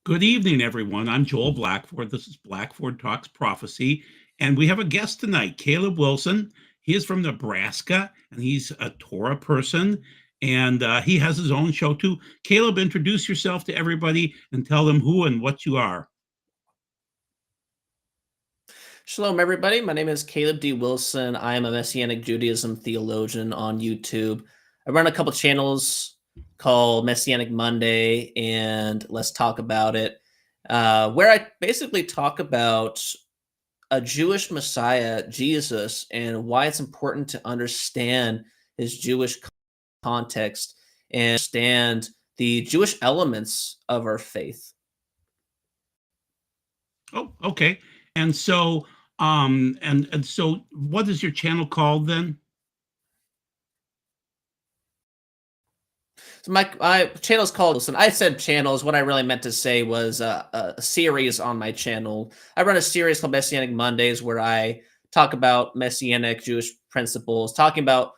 Good evening, everyone. I'm Joel Blackford. This is Blackford Talks Prophecy. And we have a guest tonight, Caleb Wilson. He is from Nebraska and he's a Torah person. And he has his own show too. Caleb, introduce yourself to everybody and tell them who and what you are. Shalom, everybody. My name is Caleb D. Wilson. I am a Messianic Judaism theologian on YouTube. I run a couple channels called Messianic Monday and Let's Talk About It, where I basically talk about a Jewish Messiah, Jesus, and why it's important to understand his Jewish context and understand the Jewish elements of our faith. Oh, okay. And so and so what is your channel called then? So my channel is called. Listen, I said channels. What I really meant to say was a series on my channel. I run a series called Messianic Mondays, where I talk about Messianic Jewish principles, talking about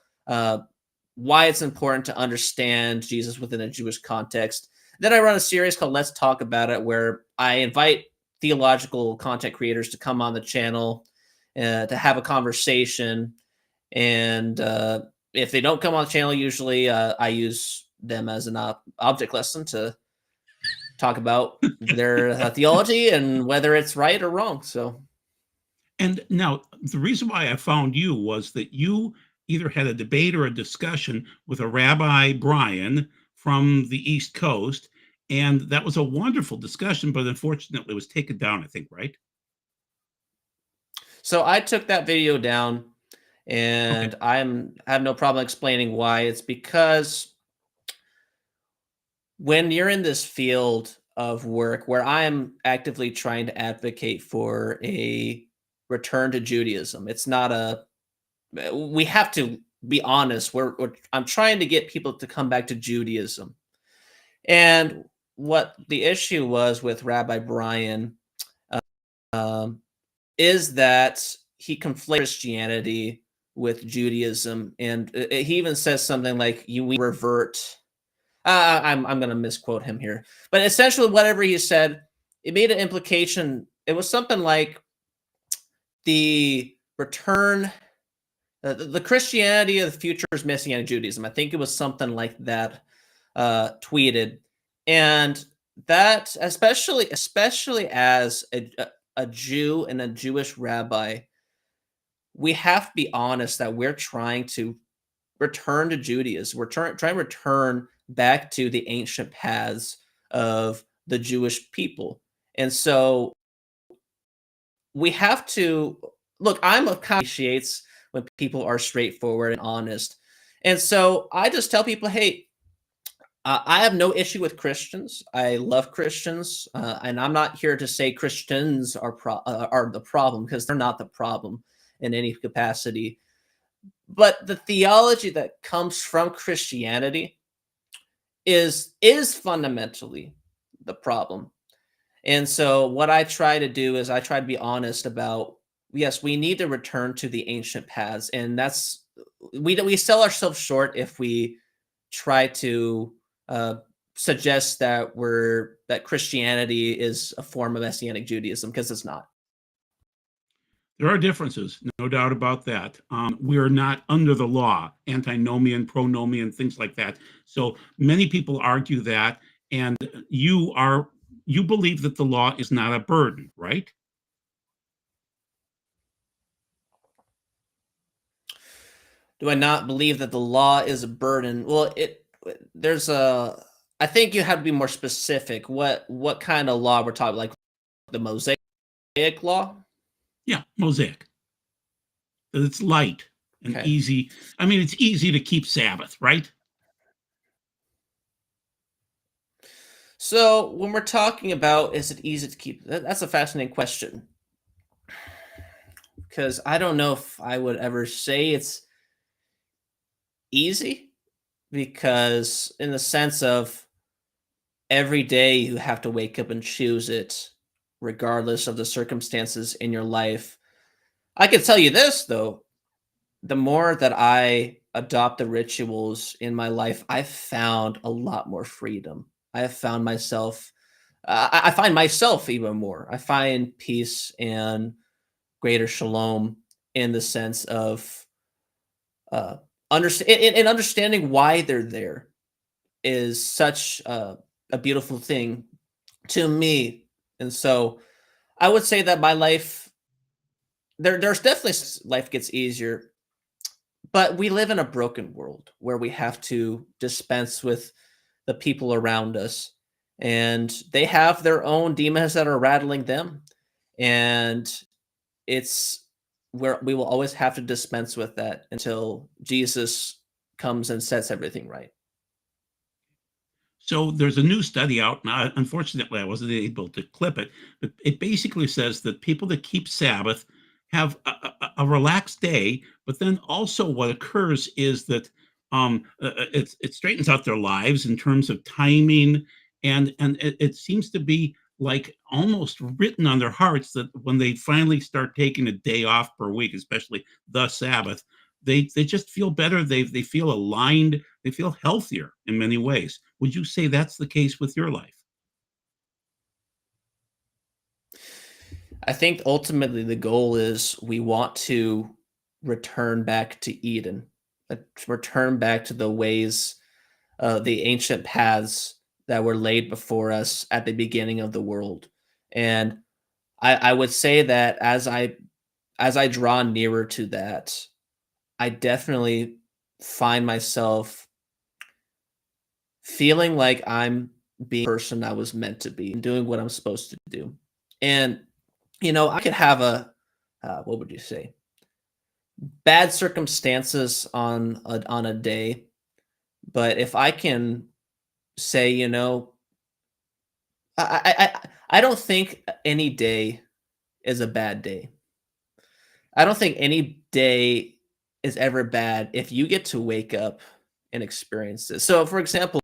why it's important to understand Jesus within a Jewish context. Then I run a series called Let's Talk About It, where I invite theological content creators to come on the channel to have a conversation. And if they don't come on the channel, usually I use them as an object lesson to talk about their theology and whether it's right or wrong. So, And now the reason why I found you was that you either had a debate or a discussion with a Rabbi Brian from the East Coast, and that was a wonderful discussion, but unfortunately it was taken down, I think, right? so I took that video down, Okay. and I have no problem explaining why. It's because when you're in this field of work where I am actively trying to advocate for a return to Judaism, it's not a we have to be honest. I'm trying to get people to come back to Judaism. And what the issue was with Rabbi Brian um, is that he conflates Christianity with Judaism, and he even says something like, "You we revert." I'm going to misquote him here, but essentially, whatever he said, it made an implication. It was something like the return, the Christianity of the future is Messianic Judaism. I think it was something like that tweeted, and that especially as a Jew and a Jewish rabbi, we have to be honest that we're trying to return to Judaism. We're trying to return back to the ancient paths of the Jewish people. And so we have to look, I'm a kind of appreciates when people are straightforward and honest. And so I just tell people, hey, I have no issue with Christians. I love Christians, and I'm not here to say Christians are the problem, because they're not the problem in any capacity. But the theology that comes from Christianity is fundamentally the problem. And so what I try to do is I try to be honest about, yes, we need to return to the ancient paths, and that's we sell ourselves short if we try to uh, suggest that Christianity is a form of Messianic Judaism, because it's not. There are differences, no doubt about that. We are not under the law, antinomian, pronomian, things like that. So many people argue that, and you believe that the law is not a burden, right? Do I not believe that the law is a burden? Well, there's a I think you have to be more specific. What kind of law we're talking, like the Mosaic law? Yeah, Mosaic. It's light and Okay. easy. I mean, it's easy to keep Sabbath, right? So when we're talking about, is it easy to keep? That's a fascinating question, because I don't know if I would ever say it's easy, because in the sense of every day you have to wake up and choose it, regardless of the circumstances in your life. I can tell you this though, the more that I adopt the rituals in my life, I've found a lot more freedom. I have found myself I find myself even more. I find peace and greater shalom in the sense of uh, and understanding why they're there is such a beautiful thing to me. And so I would say that my life there's definitely life gets easier, but we live in a broken world where we have to dispense with the people around us, and they have their own demons that are rattling them, and it's where we will always have to dispense with that until Jesus comes and sets everything right. So there's a new study out. Now, unfortunately, I wasn't able to clip it, but it basically says that people that keep Sabbath have a relaxed day, but then also what occurs is that it straightens out their lives in terms of timing, and it seems to be like almost written on their hearts that when they finally start taking a day off per week, especially the Sabbath, they just feel better. They feel aligned. They feel healthier in many ways. Would you say that's the case with your life? I think ultimately the goal is we want to return back to Eden, return back to the ways, the ancient paths that were laid before us at the beginning of the world. And I would say that as I draw nearer to that, I definitely find myself feeling like I'm being the person I was meant to be and doing what I'm supposed to do. And I could have a what would you say? Bad circumstances on a day, but if I can say, I don't think any day is a bad day. I don't think any day is ever bad if you get to wake up and experience this. So, for example,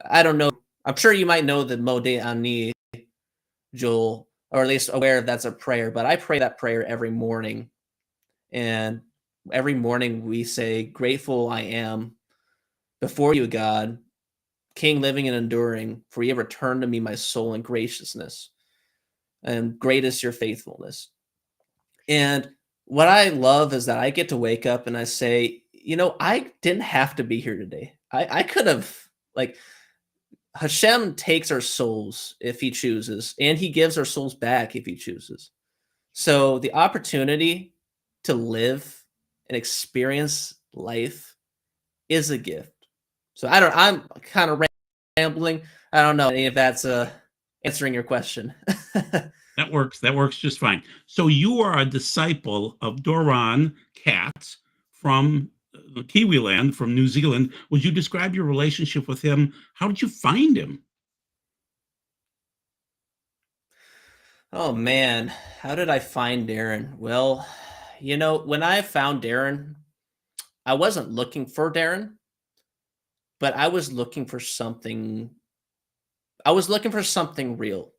I don't know. I'm sure you might know the Modeh Ani, Joel, or at least aware of that's a prayer. But I pray that prayer every morning, and every morning we say, "Grateful I am before you, God, King living and enduring, for you have returned to me my soul and graciousness, and great is your faithfulness." And what I love is that I get to wake up and I say, I didn't have to be here today. I could have, like, Hashem takes our souls if he chooses, and he gives our souls back if he chooses. So the opportunity to live and experience life is a gift. So I'm kind of rambling. I don't know if that's answering your question. That works. That works just fine. So you are a disciple of Doran Katz from Kiwi land, from New Zealand. Would you describe your relationship with him? How did you find him? Oh man, how did I find Darren? Well, when I found Darren, I wasn't looking for Darren, but I was looking for something real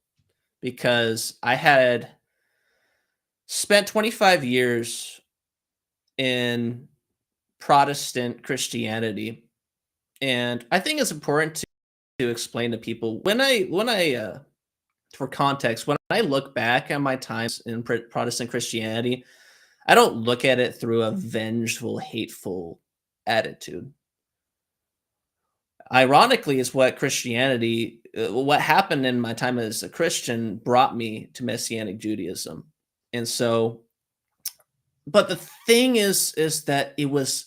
because I had spent 25 years in Protestant Christianity, and I think it's important to explain to people for context, when I look back at my times in Protestant Christianity, I don't look at it through a vengeful, hateful attitude. Ironically, is what happened in my time as a Christian brought me to Messianic Judaism. And so, but the thing is that it was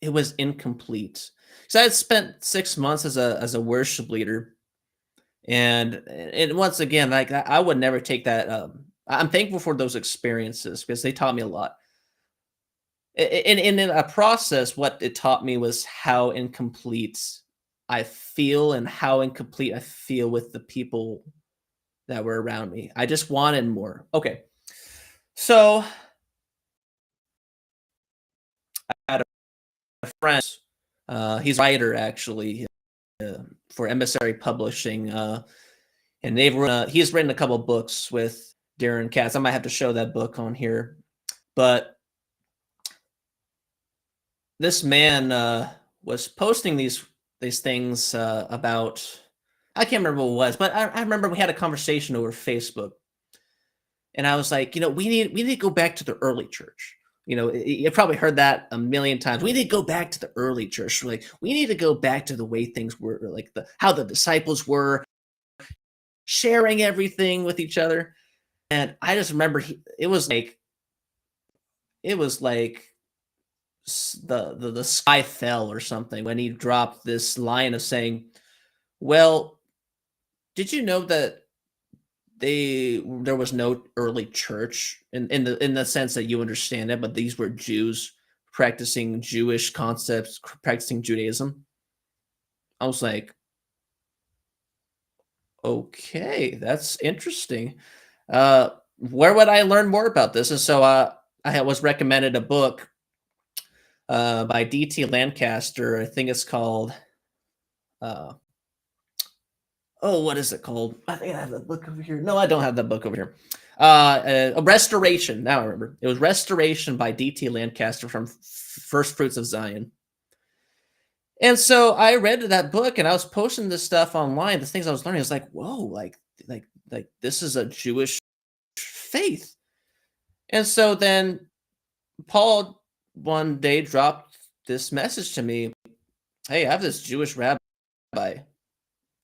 incomplete. So I had spent 6 months as a worship leader, and once again, like I would never take that. I'm thankful for those experiences because they taught me a lot. In a process, what it taught me was how incomplete I feel and how incomplete I feel with the people that were around me. I just wanted more. Okay, so I had a friend. He's a writer actually for Emissary Publishing, and he's written a couple books with Darren Katz. I might have to show that book on here, but this man was posting these things about I can't remember what it was, but I remember we had a conversation over Facebook, and I was like, we need to go back to the early church. You've probably heard that a million times. We need to go back to the early church. Like, we need to go back to the way things were, like how the disciples were sharing everything with each other. And I just remember it was like the sky fell or something when he dropped this line of saying, "Well, did you know that there was no early church in the sense that you understand it, but these were Jews practicing Jewish concepts, practicing Judaism?" I was like, okay, that's interesting. Where would I learn more about this? And so was recommended a book by D.T. Lancaster. I think it's called uh, what is it called? I think I have the book over here. No, I don't have that book over here. A Restoration. Now I remember. It was Restoration by D.T. Lancaster from First Fruits of Zion. And so I read that book, and I was posting this stuff online. The things I was learning, I was like, whoa, like this is a Jewish faith. And so then Paul one day dropped this message to me. Hey, I have this Jewish rabbi.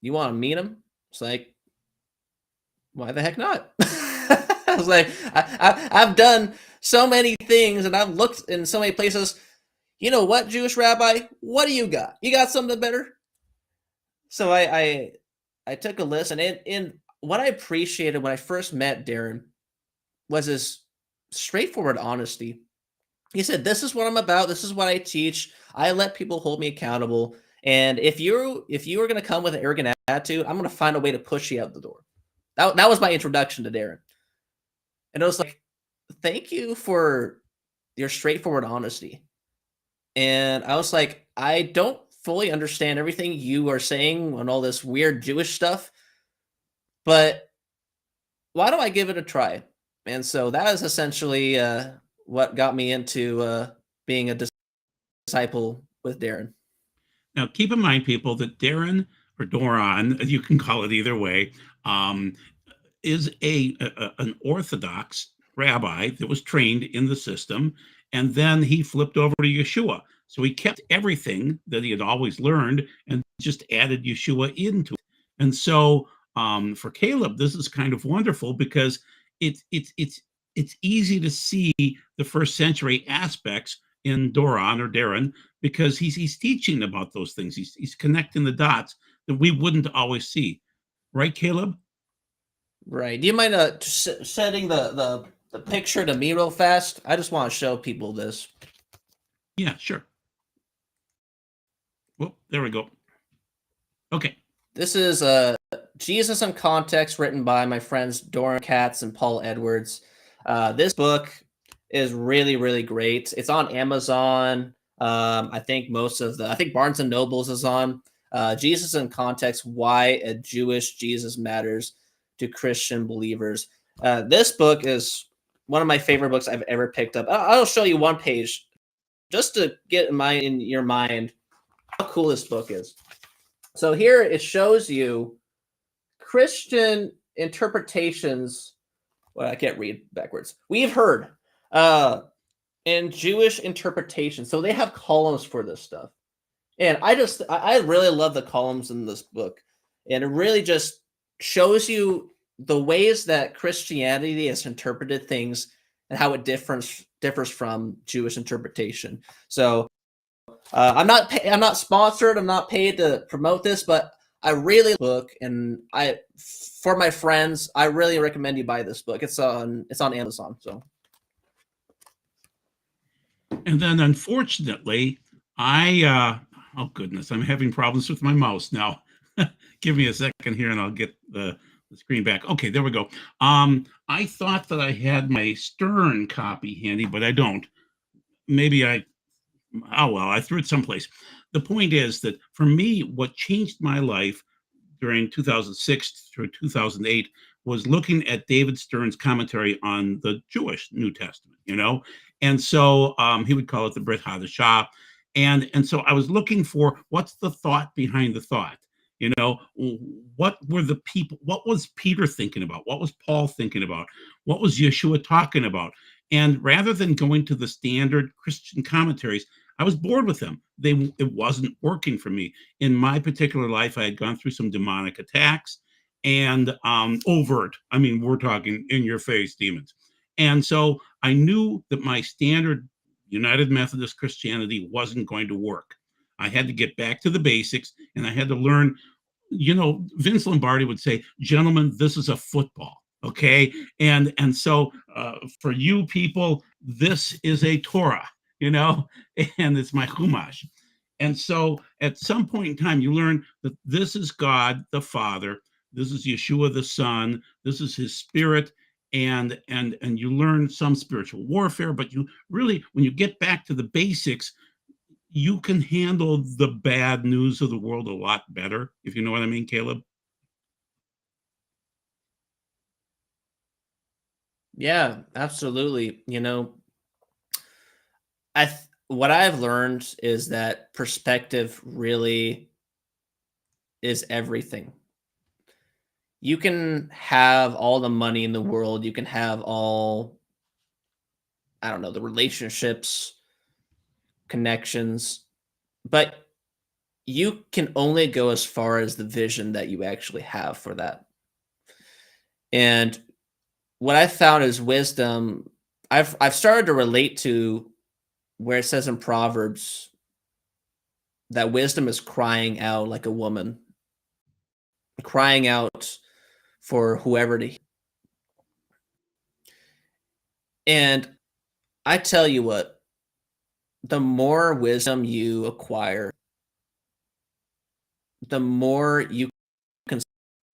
You want to meet him? It's like, why the heck not? I was like, I've done so many things, and I've looked in so many places. You know what, Jewish rabbi? What do you got? You got something better? So I took a listen, and what I appreciated when I first met Darren was his straightforward honesty. He said, "This is what I'm about. This is what I teach. I let people hold me accountable. And if you are going to come with an arrogant attitude, I'm going to find a way to push you out the door." That was my introduction to Darren. And it was like, thank you for your straightforward honesty. And I was like, I don't fully understand everything you are saying on all this weird Jewish stuff, but why don't I give it a try? And so that is essentially what got me into being a disciple with Darren. Now, keep in mind, people, that Darren, or Doron, you can call it either way, is an Orthodox rabbi that was trained in the system, and then he flipped over to Yeshua. So he kept everything that he had always learned and just added Yeshua into it. And so for Caleb, this is kind of wonderful because it's easy to see the first century aspects in Doron or Darren, because he's teaching about those things. He's connecting the dots that we wouldn't always see. Right, Caleb? Right. Do you mind setting the picture to me real fast? I just want to show people this. Yeah, sure. Well, there we go. Okay. This is Jesus in Context, written by my friends Doran Katz and Paul Edwards. This book is really, really great. It's on Amazon. I think Barnes and Nobles is on. Jesus in Context: Why a Jewish Jesus Matters to Christian Believers. This book is one of my favorite books I've ever picked up. I'll show you one page just to get in your mind how cool this book is. So here it shows you Christian interpretations. Well, I can't read backwards. We've heard in Jewish interpretation. So they have columns for this stuff. And I really love the columns in this book. And it really just shows you the ways that Christianity has interpreted things and how it differs from Jewish interpretation. So I'm not sponsored. I'm not paid to promote this, but I really look, and for my friends, I really recommend you buy this book. It's on Amazon. So. And then, unfortunately, oh goodness, I'm having problems with my mouse now. Give me a second here, and I'll get the screen back. Okay, there we go. I thought that I had my Stern copy handy, but I don't. Maybe I threw it someplace. The point is that for me, what changed my life during 2006 through 2008 was looking at David Stern's commentary on the Jewish New Testament, And so he would call it the Brit Hadashah. And so I was looking for what's the thought behind the thought, What were the people, what was Peter thinking about? What was Paul thinking about? What was Yeshua talking about? And rather than going to the standard Christian commentaries, I was bored with them. It wasn't working for me. In my particular life, I had gone through some demonic attacks and overt. I mean, we're talking in your face demons. And so I knew that my standard United Methodist Christianity wasn't going to work. I had to get back to the basics and I had to learn. Vince Lombardi would say, gentlemen, this is a football. Okay. And so for you people, this is a Torah, and it's my Chumash. And so at some point in time, you learn that this is God the Father, this is Yeshua the Son, this is his spirit, and you learn some spiritual warfare, but you really, when you get back to the basics, you can handle the bad news of the world a lot better, if you know what I mean, Caleb. Yeah, absolutely. What I've learned is that perspective really is everything. You can have all the money in the world, you can have all, I don't know, the relationships, connections, but you can only go as far as the vision that you actually have for that. And what I found is wisdom. I've started to relate to where it says in Proverbs that wisdom is crying out like a woman, crying out for whoever to. And I tell you what, the more wisdom you acquire, the more you can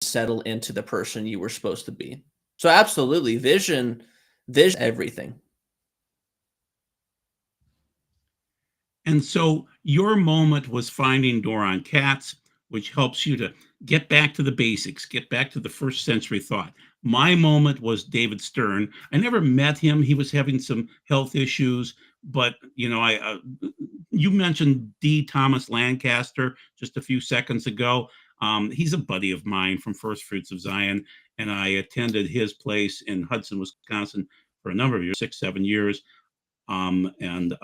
settle into the person you were supposed to be. So absolutely, vision everything. And so your moment was finding Doron Katz, which helps you to get back to the basics, get back to the first century thought. My moment was David Stern. I never met him. He was having some health issues, but you mentioned D. Thomas Lancaster just a few seconds ago. He's a buddy of mine from First Fruits of Zion, and I attended his place in Hudson, Wisconsin for a number of years, 6, 7 years. And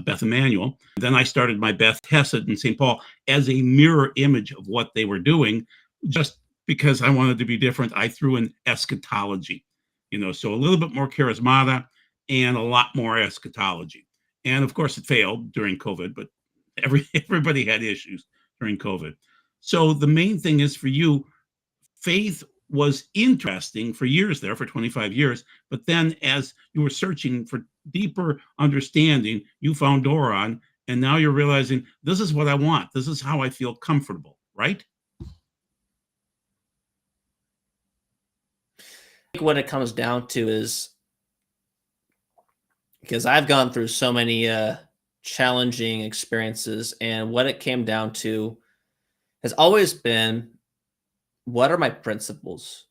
Beth Emanuel. Then I started my Beth Hesed in St. Paul as a mirror image of what they were doing. Just because I wanted to be different, I threw in eschatology, so a little bit more charismata and a lot more eschatology. And of course, it failed during COVID, but everybody had issues during COVID. So the main thing is for you, faith was interesting for years there, for 25 years. But then as you were searching for deeper understanding, you found Doron, and now you're realizing this is what I want. This is how I feel comfortable, right? I think what it comes down to is, because I've gone through so many challenging experiences, and what it came down to has always been, what are my principles?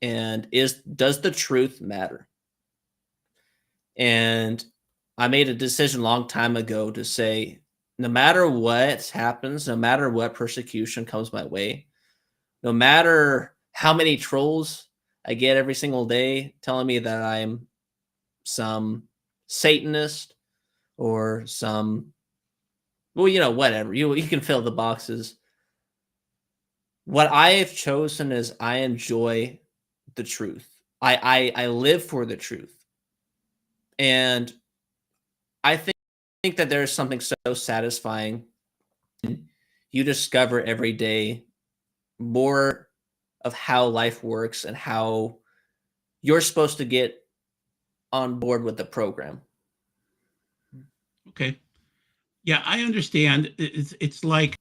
And does the truth matter? And I made a decision a long time ago to say, no matter what happens, no matter what persecution comes my way, no matter how many trolls I get every single day telling me that I'm some Satanist or some, well, whatever. You can fill the boxes. What I have chosen is I enjoy the truth. I live for the truth. And I think that there's something so satisfying. You discover every day more of how life works and how you're supposed to get on board with the program. Okay. Yeah, I understand. It's like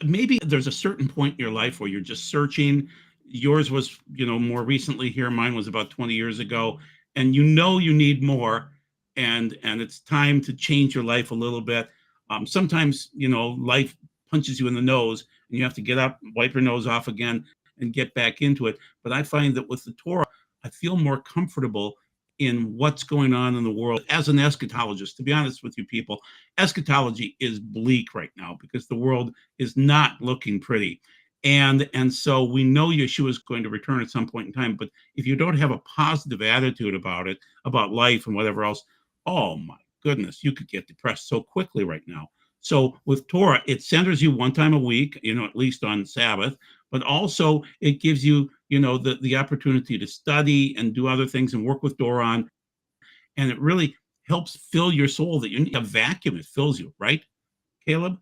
maybe there's a certain point in your life where you're just searching. Yours was, more recently here. Mine was about 20 years ago, and you need more, and it's time to change your life a little bit. Sometimes, life punches you in the nose, and you have to get up, wipe your nose off again, and get back into it. But I find that with the Torah, I feel more comfortable in what's going on in the world. As an eschatologist, to be honest with you people, eschatology is bleak right now because the world is not looking pretty. And so we know Yeshua is going to return at some point in time, but if you don't have a positive attitude about it, about life and whatever else, oh my goodness, you could get depressed so quickly right now. So with Torah, it centers you one time a week, at least on Sabbath, but also it gives you, the opportunity to study and do other things and work with Doron. And it really helps fill your soul, that you need a vacuum. It fills you, right, Caleb?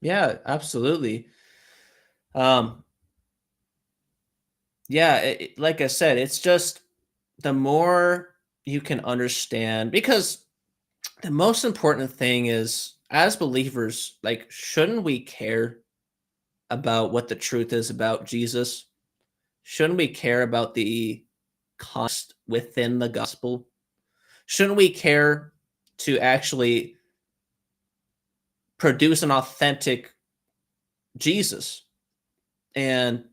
Yeah, absolutely. Um, yeah, like I said, it's just the more you can understand, because the most important thing is, as believers, like, shouldn't we care about what the truth is about Jesus? Shouldn't we care about the context within the gospel? Shouldn't we care to actually produce an authentic Jesus? And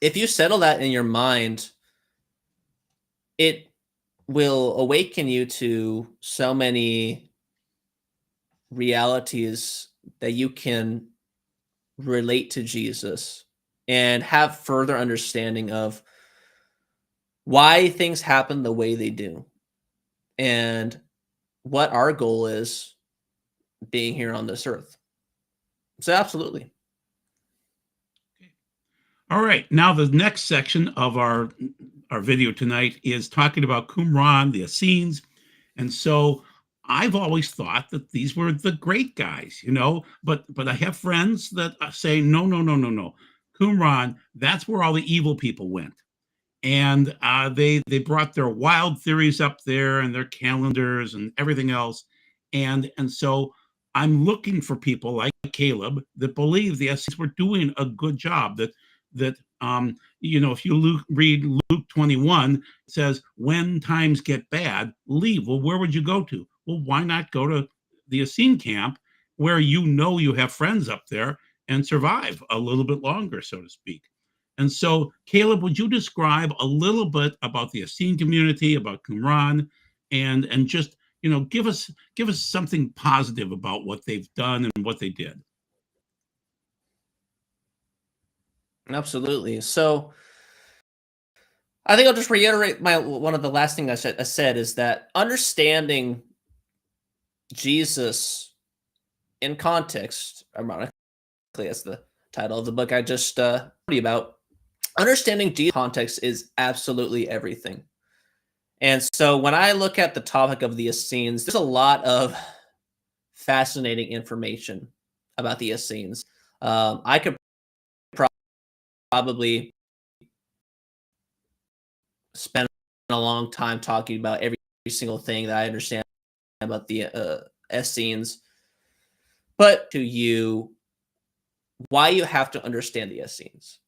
if you settle that in your mind, it will awaken you to so many realities that you can relate to Jesus and have further understanding of why things happen the way they do and what our goal is being here on this earth. So absolutely. All right. Now the next section of our video tonight is talking about Qumran, the Essenes. And so I've always thought that these were the great guys, but I have friends that say, no, no, no, no, no. Qumran, that's where all the evil people went. And they brought their wild theories up there and their calendars and everything else. And so I'm looking for people like Caleb that believe the Essenes were doing a good job. If you read Luke 21, it says, when times get bad, leave. Well, where would you go to? Well, why not go to the Essene camp where you have friends up there and survive a little bit longer, so to speak. And so, Caleb, would you describe a little bit about the Essene community, about Qumran, and just give us something positive about what they've done and what they did? Absolutely. So I think I'll just reiterate my one of the last things I said is that understanding Jesus in context, ironically, that's the title of the book I just told you about. Understanding Jesus context is absolutely everything. And so when I look at the topic of the Essenes, there's a lot of fascinating information about the Essenes. I could probably spend a long time talking about every single thing that I understand about the Essenes, but to you, why you have to understand the Essenes,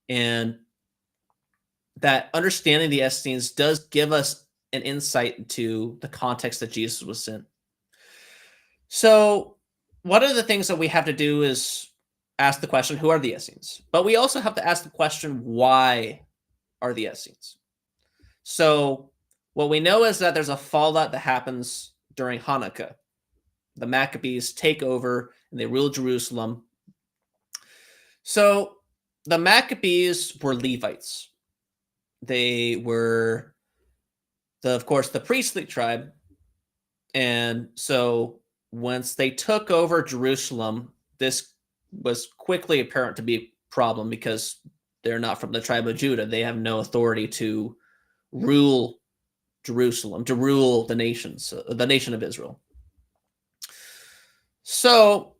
and that understanding the Essenes does give us an insight into the context that Jesus was in. So one of the things that we have to do is ask the question, who are the Essenes? But we also have to ask the question, why are the Essenes? So what we know is that there's a fallout that happens during Hanukkah. The Maccabees take over and they rule Jerusalem. So the Maccabees were Levites. They were, of course, the priestly tribe. And so once they took over Jerusalem, this was quickly apparent to be a problem because they're not from the tribe of Judah. They have no authority to rule Jerusalem, to rule the nations, the nation of Israel. So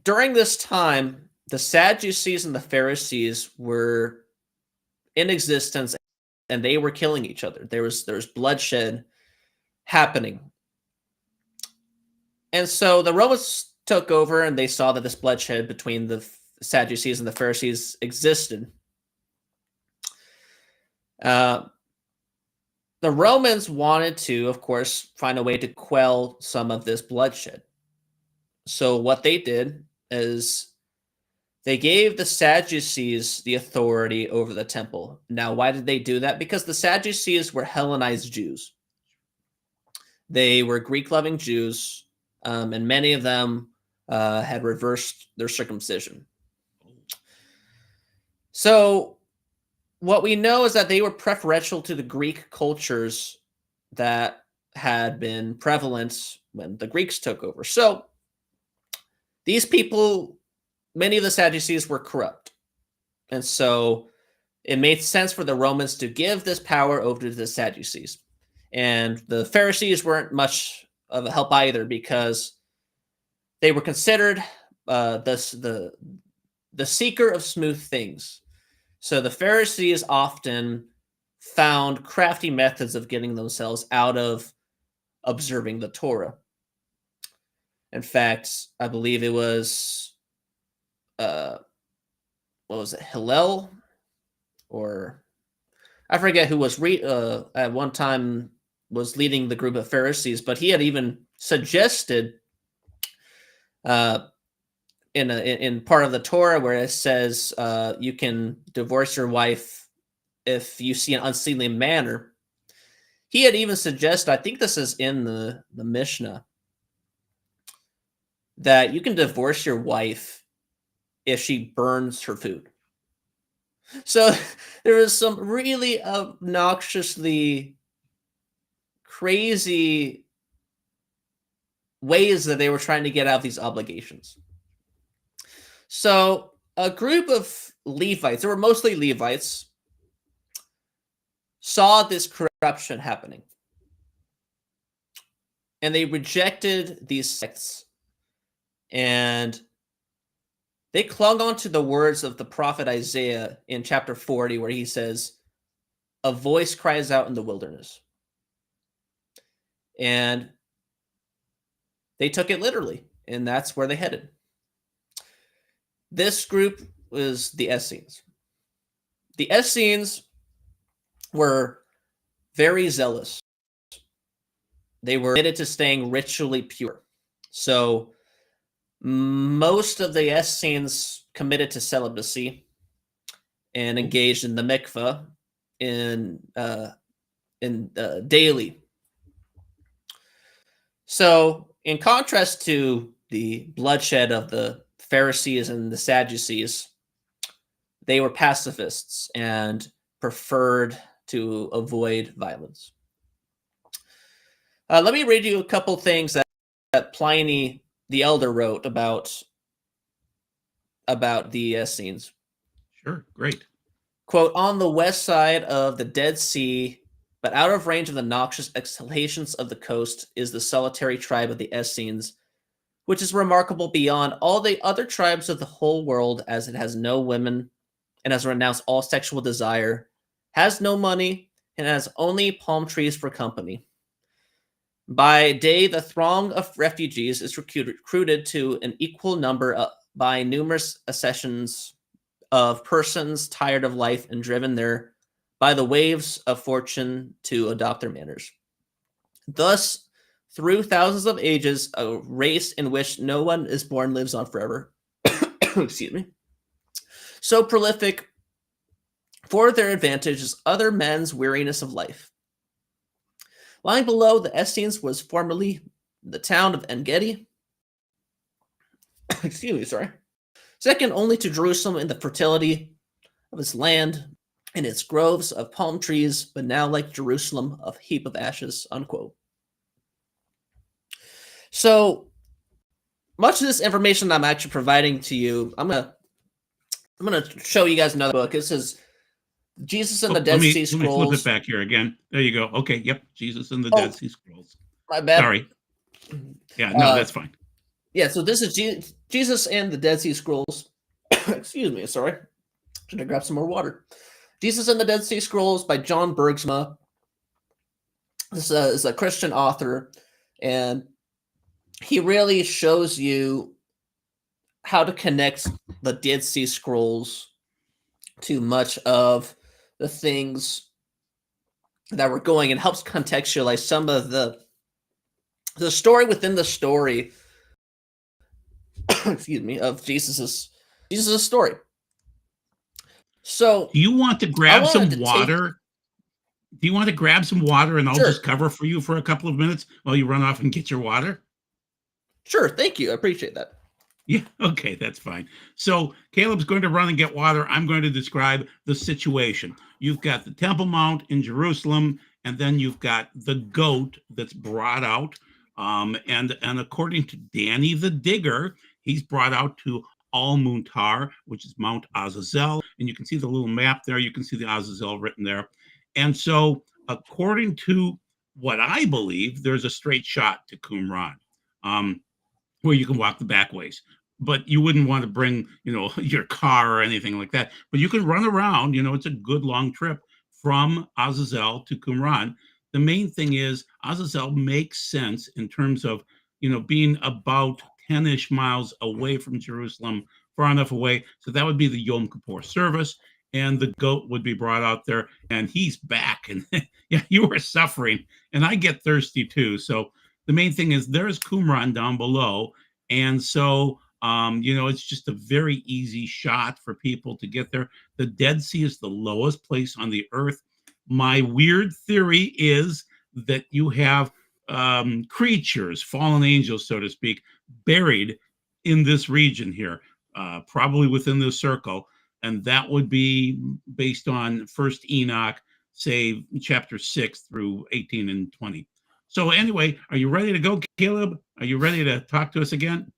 during this time, the Sadducees and the Pharisees were in existence, and they were killing each other. There was bloodshed happening. And so the Romans took over, and they saw that this bloodshed between the Sadducees and the Pharisees existed. The Romans wanted to, of course, find a way to quell some of this bloodshed. So what they did is They gave the Sadducees the authority over the temple. Now, why did they do that? Because the Sadducees were Hellenized Jews. They were Greek-loving Jews, and many of them had reversed their circumcision. So what we know is that they were preferential to the Greek cultures that had been prevalent when the Greeks took over. So these people, many of the Sadducees were corrupt. And so it made sense for the Romans to give this power over to the Sadducees. And the Pharisees weren't much of a help either, because they were considered the seeker of smooth things. So the Pharisees often found crafty methods of getting themselves out of observing the Torah. In fact, I believe it was, what was it, Hillel? Or I forget who was at one time was leading the group of Pharisees, but he had even suggested in part of the Torah where it says you can divorce your wife if you see an unseemly manner. He had even suggested, I think this is in the Mishnah, that you can divorce your wife if she burns her food. So there was some really obnoxiously crazy ways that they were trying to get out of these obligations. So a group of Levites, they were mostly Levites, saw this corruption happening. And they rejected these sects. And they clung on to the words of the prophet Isaiah in chapter 40, where he says, "A voice cries out in the wilderness." And they took it literally, and that's where they headed. This group was the Essenes. The Essenes were very zealous. They were committed to staying ritually pure. So most of the Essenes committed to celibacy and engaged in the mikveh daily. So, in contrast to the bloodshed of the Pharisees and the Sadducees, they were pacifists and preferred to avoid violence. Let me read you a couple things that Pliny the Elder wrote about the Essenes. Sure, great. Quote, "On the west side of the Dead Sea, but out of range of the noxious exhalations of the coast, is the solitary tribe of the Essenes, which is remarkable beyond all the other tribes of the whole world, as it has no women and has renounced all sexual desire, has no money, and has only palm trees for company. By day, the throng of refugees is recruited to an equal number by numerous accessions of persons tired of life and driven there by the waves of fortune to adopt their manners. Thus, through thousands of ages, a race in which no one is born lives on forever." Excuse me. "So prolific for their advantage is other men's weariness of life. Lying below the Essenes was formerly the town of En-Gedi." Excuse me, sorry. "Second only to Jerusalem in the fertility of its land and its groves of palm trees, but now like Jerusalem, a heap of ashes," unquote. So much of this information I'm actually providing to you, I'm gonna show you guys another book. This is Jesus and the Dead Sea Let me flip Scrolls. it back here again. There you go. Okay, yep, Jesus and the Oh, Dead Sea Scrolls. My bad. Sorry. Yeah, no, that's fine. Yeah, so this is Jesus and the Dead Sea Scrolls. Excuse me, sorry. Should I grab some more water? Jesus and the Dead Sea Scrolls by John Bergsma. This is a Christian author, and he really shows you how to connect the Dead Sea Scrolls to much of the things that were going, and helps contextualize some of the story within the story excuse me, of Jesus's Jesus' story. So Do you want to I grab wanted some to take water? Do you want to grab some water and I'll just sure, cover for you for a couple of minutes while you run off and get your water? sure. Thank you. I appreciate that. Yeah, okay, that's fine. So Caleb's going to run and get water. I'm going to describe the situation. You've got the Temple Mount in Jerusalem, and then you've got the goat that's brought out. And according to Danny the Digger, he's brought out to Al Muntar, which is Mount Azazel. And you can see the little map there. You can see the Azazel written there. And so, according to what I believe, there's a straight shot to Qumran. Where you can walk the back ways. But you wouldn't want to bring, your car or anything like that. But you can run around. It's a good long trip from Azazel to Qumran. The main thing is Azazel makes sense in terms of, being about 10-ish miles away from Jerusalem, far enough away. So that would be the Yom Kippur service. And the goat would be brought out there, and he's back. And yeah, you were suffering, and I get thirsty too. So the main thing is there's Qumran down below. And so, it's just a very easy shot for people to get there. The Dead Sea is the lowest place on the earth. My weird theory is that you have creatures, fallen angels, so to speak, buried in this region here, probably within this circle. And that would be based on First Enoch, say chapter 6 through 18 and 20. So anyway, are you ready to go, Caleb? Are you ready to talk to us again?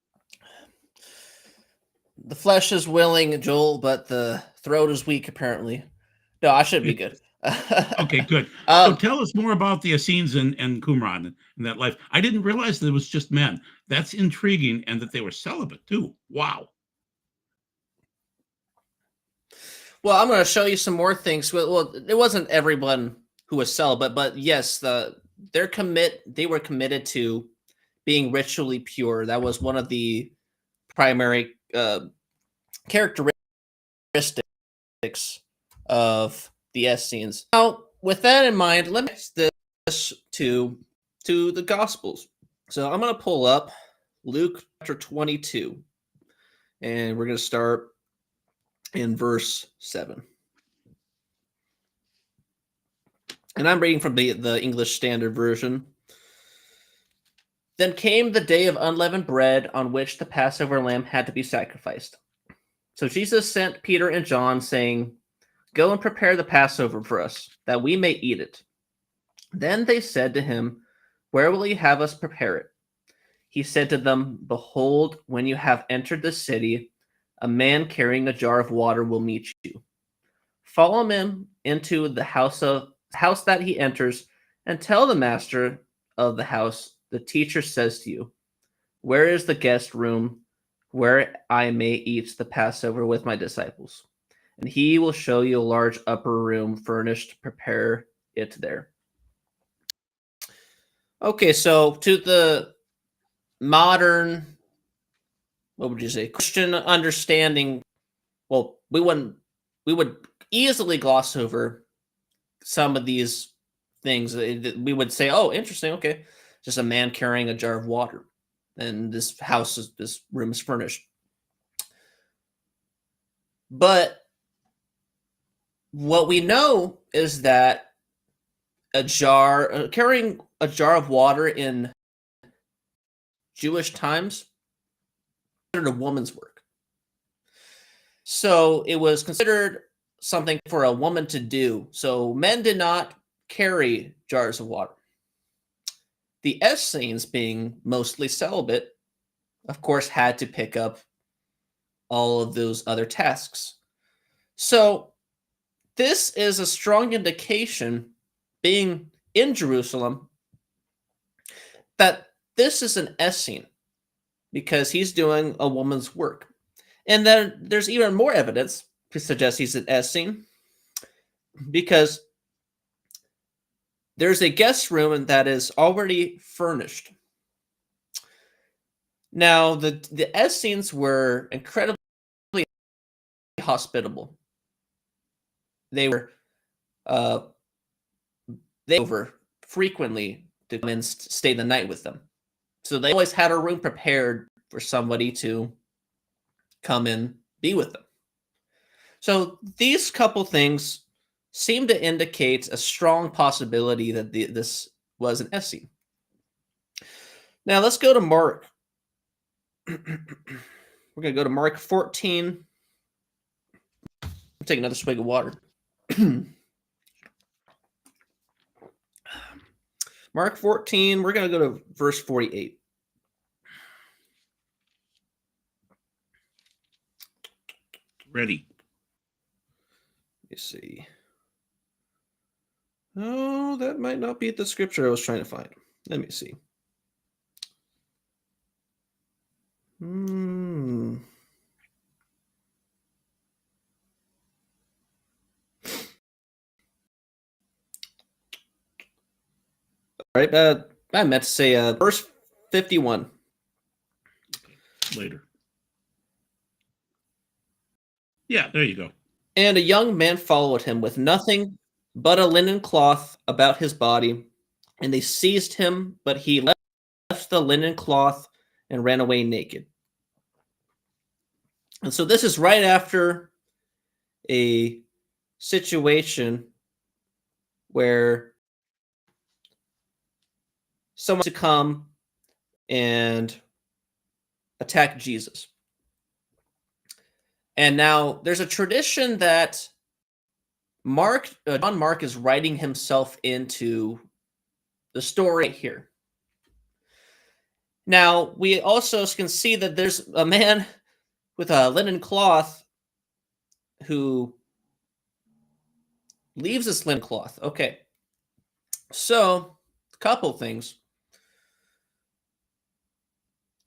The flesh is willing, Joel, but the throat is weak, apparently. No, I should be good. Okay, good. So um, tell us more about the Essenes and Qumran and that life. I didn't realize that it was just men. That's intriguing, and that they were celibate too. Wow. well, I'm going to show you some more things. Well, it wasn't everyone who was celibate, but yes, they were committed to being ritually pure. That was one of the primary characteristics of the Essenes. Now, with that in mind, let me add this to the Gospels. So I'm going to pull up Luke chapter 22, and we're going to start in verse 7. And I'm reading from the English Standard Version. Then came the day of unleavened bread on which the Passover lamb had to be sacrificed. So Jesus sent Peter and John, saying, "Go and prepare the Passover for us, that we may eat it." Then they said to him, "Where will you have us prepare it?" He said to them, "Behold, when you have entered the city, a man carrying a jar of water will meet you. Follow him into the house that he enters, and tell the master of the house, the teacher says to you, where is the guest room where I may eat the Passover with my disciples? And he will show you a large upper room furnished. Prepare it there." Okay, so to the modern, what would you say, Christian understanding, well, we would easily gloss over some of these things. We would say, "Oh, interesting. Okay, just a man carrying a jar of water, and this room is furnished." But what we know is that carrying a jar of water in Jewish times, considered a woman's work. So it was considered something for a woman to do. So men did not carry jars of water. The Essenes, being mostly celibate, of course, had to pick up all of those other tasks. So this is a strong indication, being in Jerusalem, that this is an Essene, because he's doing a woman's work. And then there's even more evidence to suggest he's an Essene, because there's a guest room that is already furnished. Now, the Essenes were incredibly hospitable. They were over frequently to come and stay the night with them. So they always had a room prepared for somebody to come in be with them. So these couple things seem to indicate a strong possibility that this was an Essene. Now let's go to Mark. We're going to go to Mark 14. Take another swig of water. Mark 14, we're going to go to verse 48. Ready. Let me see. Oh, that might not be the scripture I was trying to find. Let me see. All right, I meant to say verse 51. Later. Yeah, there you go. And a young man followed him with nothing but a linen cloth about his body, and they seized him, but he left the linen cloth and ran away naked. And so this is right after a situation where someone to come and attack Jesus. And now there's a tradition that John Mark is writing himself into the story here. Now, we also can see that there's a man with a linen cloth who leaves this linen cloth. Okay. So, a couple things.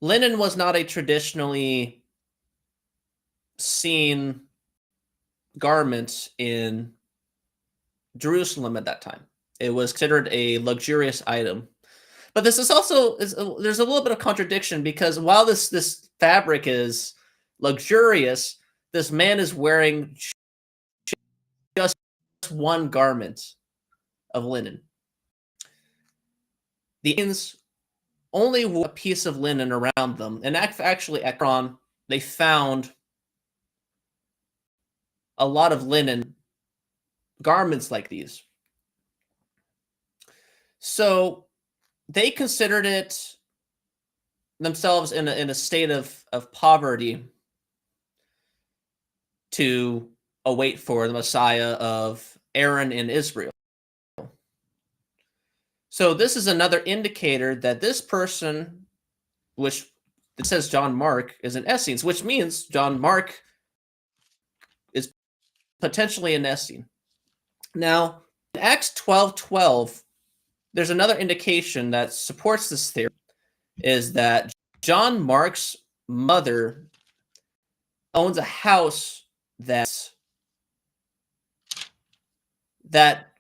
Linen was not a traditionally seen garment in Jerusalem at that time. It was considered a luxurious item. But this is also there's a little bit of contradiction, because while this fabric is luxurious, this man is wearing just one garment of linen. The Indians only wore a piece of linen around them, and actually at Qumran they found a lot of linen garments like these. So they considered it themselves in a state of poverty to await for the Messiah of Aaron in Israel. So this is another indicator that this person, which it says John Mark, is an Essene, which means John Mark is potentially an Essene. Now, in Acts 12:12, there's another indication that supports this theory, is that John Mark's mother owns a house that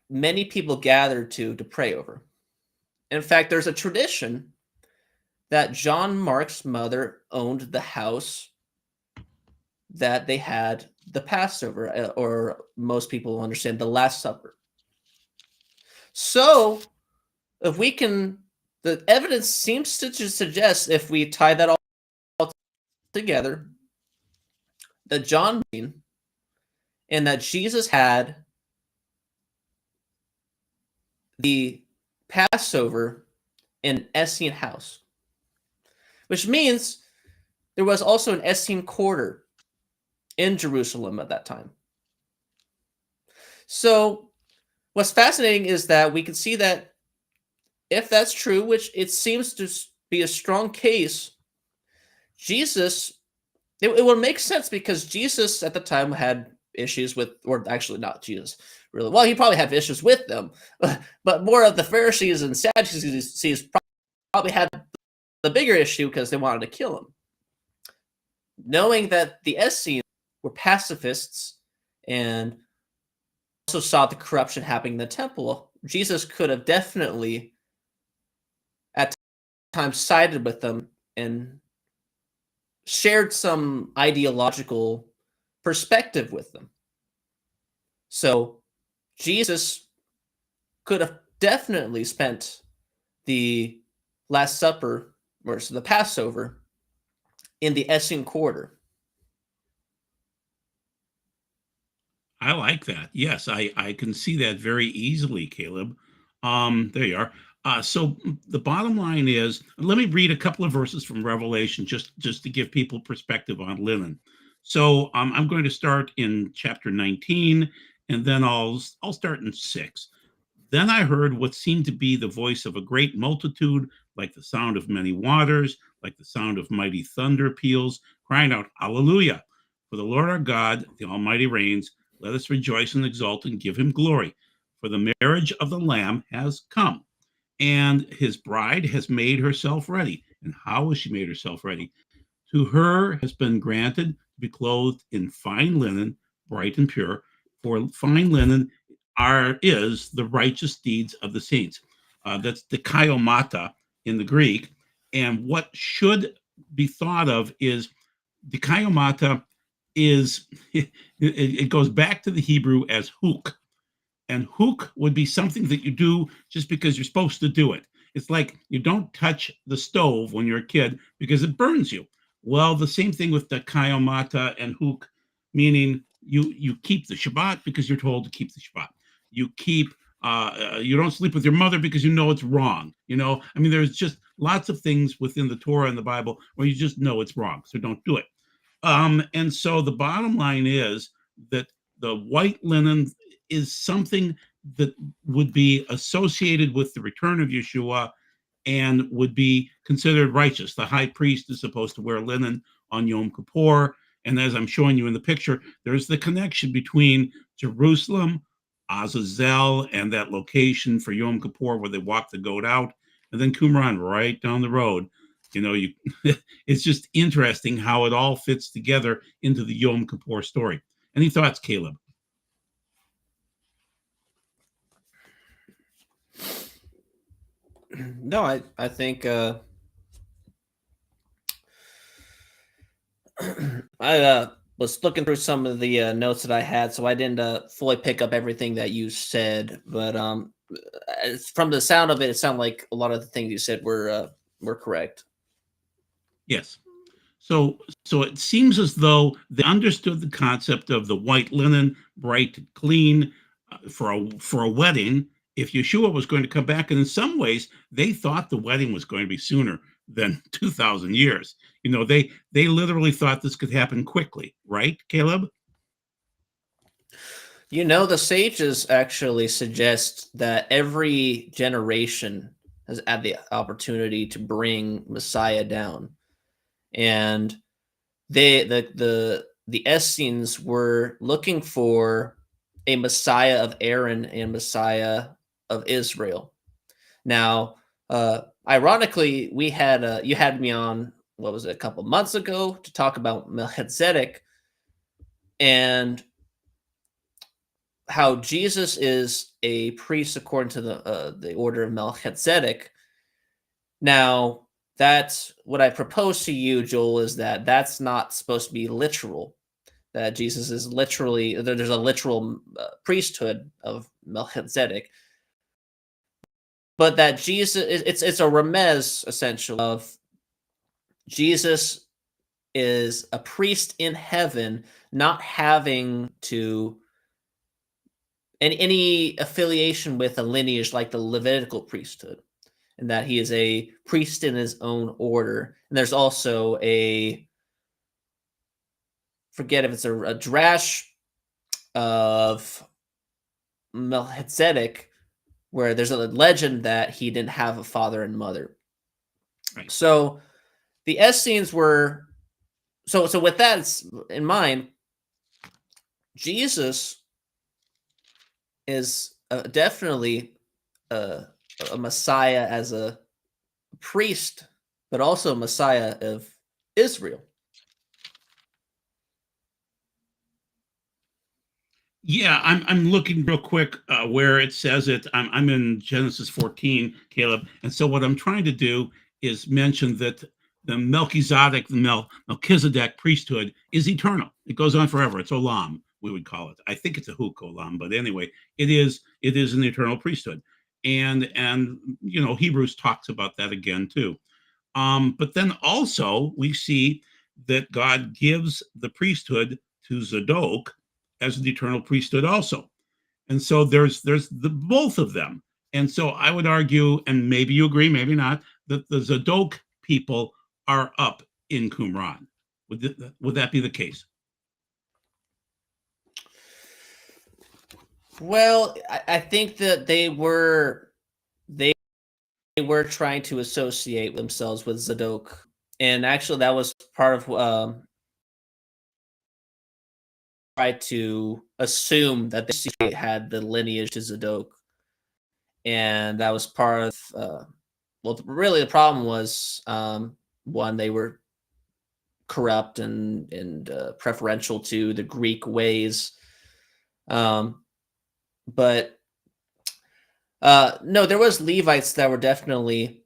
many people gathered to pray over. In fact, there's a tradition that John Mark's mother owned the house that they had the Passover, or most people understand the Last Supper. So, if we can, the evidence seems to just suggest, if we tie that all together, that John and that Jesus had the Passover in an Essene house, which means there was also an Essene quarter in Jerusalem at that time. So what's fascinating is that we can see that if that's true, which it seems to be a strong case, Jesus, it would make sense, because Jesus at the time had issues with, or actually not Jesus, really. Well, he probably had issues with them, but more of the Pharisees and Sadducees probably had the bigger issue because they wanted to kill him. Knowing that the Essenes were pacifists and also saw the corruption happening in the temple, Jesus could have definitely at times sided with them and shared some ideological perspective with them. So Jesus could have definitely spent the Last Supper, or the Passover, in the Essene quarter. I like that. Yes, I can see that very easily, Caleb. There you are. So the bottom line is, let me read a couple of verses from Revelation just to give people perspective on linen. So I'm going to start in chapter 19, and then I'll start in 6. Then I heard what seemed to be the voice of a great multitude, like the sound of many waters, like the sound of mighty thunder peals, crying out, Hallelujah! For the Lord our God, the Almighty reigns. Let us rejoice and exult and give him glory. For the marriage of the Lamb has come, and his bride has made herself ready. And how has she made herself ready? To her has been granted to be clothed in fine linen, bright and pure, for fine linen is the righteous deeds of the saints. That's the kaiomata in the Greek. And what should be thought of is the kaiomata is, it goes back to the Hebrew as hook, and hook would be something that you do just because you're supposed to do it. It's like you don't touch the stove when you're a kid because it burns you. Well, the same thing with the kaiomata and hook, meaning you keep the Shabbat because you're told to keep the Shabbat. You keep you don't sleep with your mother because you know it's wrong. I mean, there's just lots of things within the Torah and the Bible where you just know it's wrong, so don't do it. And so the bottom line is that the white linen is something that would be associated with the return of Yeshua and would be considered righteous. The high priest is supposed to wear linen on Yom Kippur. And as I'm showing you in the picture, there's the connection between Jerusalem, Azazel, and that location for Yom Kippur where they walk the goat out, and then Qumran right down the road. You it's just interesting how it all fits together into the Yom Kippur story. Any thoughts, Caleb? No, I think I was looking through some of the notes that I had, so I didn't fully pick up everything that you said. But from the sound of it, it sounded like a lot of the things you said were correct. Yes. So it seems as though they understood the concept of the white linen, bright, clean, for a wedding. If Yeshua was going to come back, and in some ways, they thought the wedding was going to be sooner than 2,000 years. They literally thought this could happen quickly, right, Caleb? The sages actually suggest that every generation has had the opportunity to bring Messiah down, and the Essenes were looking for a Messiah of Aaron and Messiah of Israel. Now, ironically, we had you had me on, what was it, a couple months ago to talk about Melchizedek and how Jesus is a priest according to the order of Melchizedek. Now, that's what I propose to you, Joel, is that that's not supposed to be literal. That Jesus is literally, there's a literal priesthood of Melchizedek, but that Jesus, it's a remez essentially of Jesus is a priest in heaven, not having to any affiliation with a lineage like the Levitical priesthood, and that he is a priest in his own order. And there's also forget if it's a drash of Melchizedek, where there's a legend that he didn't have a father and mother. Right. So the Essenes were so with that in mind, Jesus is definitely a Messiah as a priest, but also a Messiah of Israel. Yeah, I'm looking real quick where it says it. I'm in Genesis 14, Caleb, and so what I'm trying to do is mention that the Melchizedek priesthood is eternal. It goes on forever. It's olam, we would call it. I think it's a huk olam, but anyway, it is an eternal priesthood, and Hebrews talks about that again too. But then also we see that God gives the priesthood to Zadok as an eternal priesthood also. And so there's the both of them. And so I would argue, and maybe you agree, maybe not, that the Zadok people are up in Qumran. Would that be the case? Well, I think that they were trying to associate themselves with Zadok, and actually that was part of try to assume that they had the lineage to Zadok, and that was part of well, really the problem was one, they were corrupt and preferential to the Greek ways, but no, there was Levites that were definitely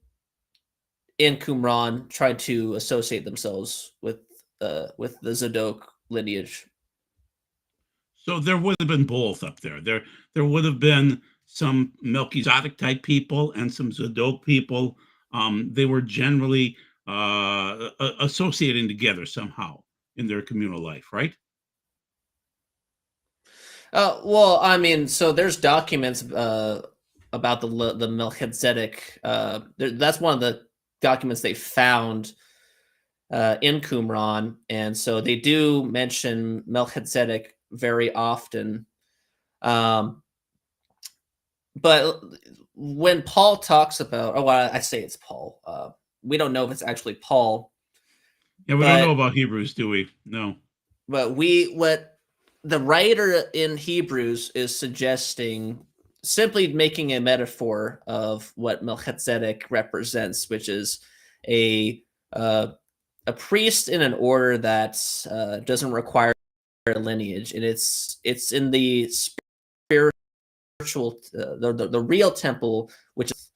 in Qumran trying to associate themselves with the Zadok lineage. So there would have been both up there. There would have been some Melchizedek type people and some Zadok people. They were generally associating together somehow in their communal life, right? Well, I mean, so there's documents about the Melchizedek. That's one of the documents they found in Qumran, and so they do mention Melchizedek very often. But when Paul talks about, oh, well, I say it's Paul. We don't know if it's actually Paul. Yeah, we don't know about Hebrews, do we? No. But what the writer in Hebrews is suggesting, simply making a metaphor of what Melchizedek represents, which is a priest in an order that doesn't require a lineage, and it's in the spiritual, the real temple, which is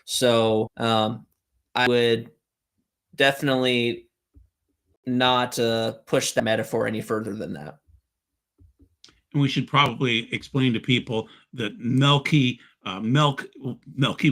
so. I would definitely not push that metaphor any further than that. And we should probably explain to people that Melchi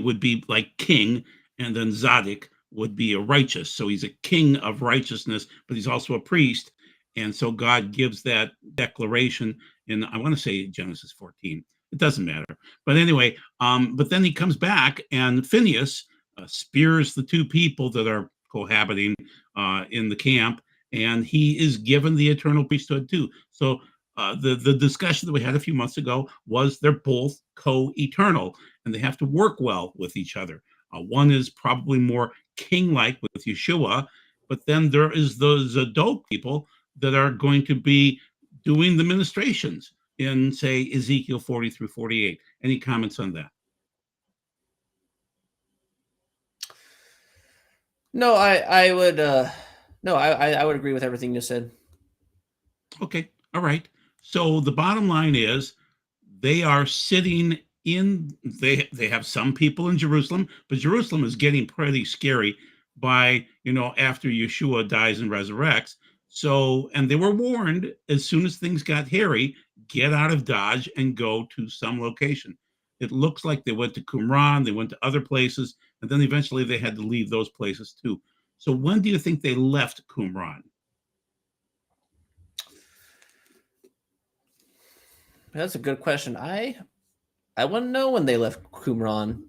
would be like king, and then Zadok would be a righteous. So he's a king of righteousness, but he's also a priest. And so God gives that declaration in, I want to say, Genesis 14. It doesn't matter. But anyway, but then he comes back, and Phineas spears the two people that are cohabiting in the camp, and he is given the eternal priesthood too. So the discussion that we had a few months ago was they're both co-eternal, and they have to work well with each other. One is probably more king-like with Yeshua, but then there is those Zadok people that are going to be doing the ministrations in, say, Ezekiel 40 through 48. Any comments on that? No, I would no, I would agree with everything you said. Okay, all right. So the bottom line is they are sitting in, they have some people in Jerusalem, but Jerusalem is getting pretty scary by, after Yeshua dies and resurrects. So, and they were warned, as soon as things got hairy, get out of Dodge and go to some location. It looks like they went to Qumran, they went to other places, and then eventually they had to leave those places too. So when do you think they left Qumran? That's a good question. I wouldn't know when they left Qumran.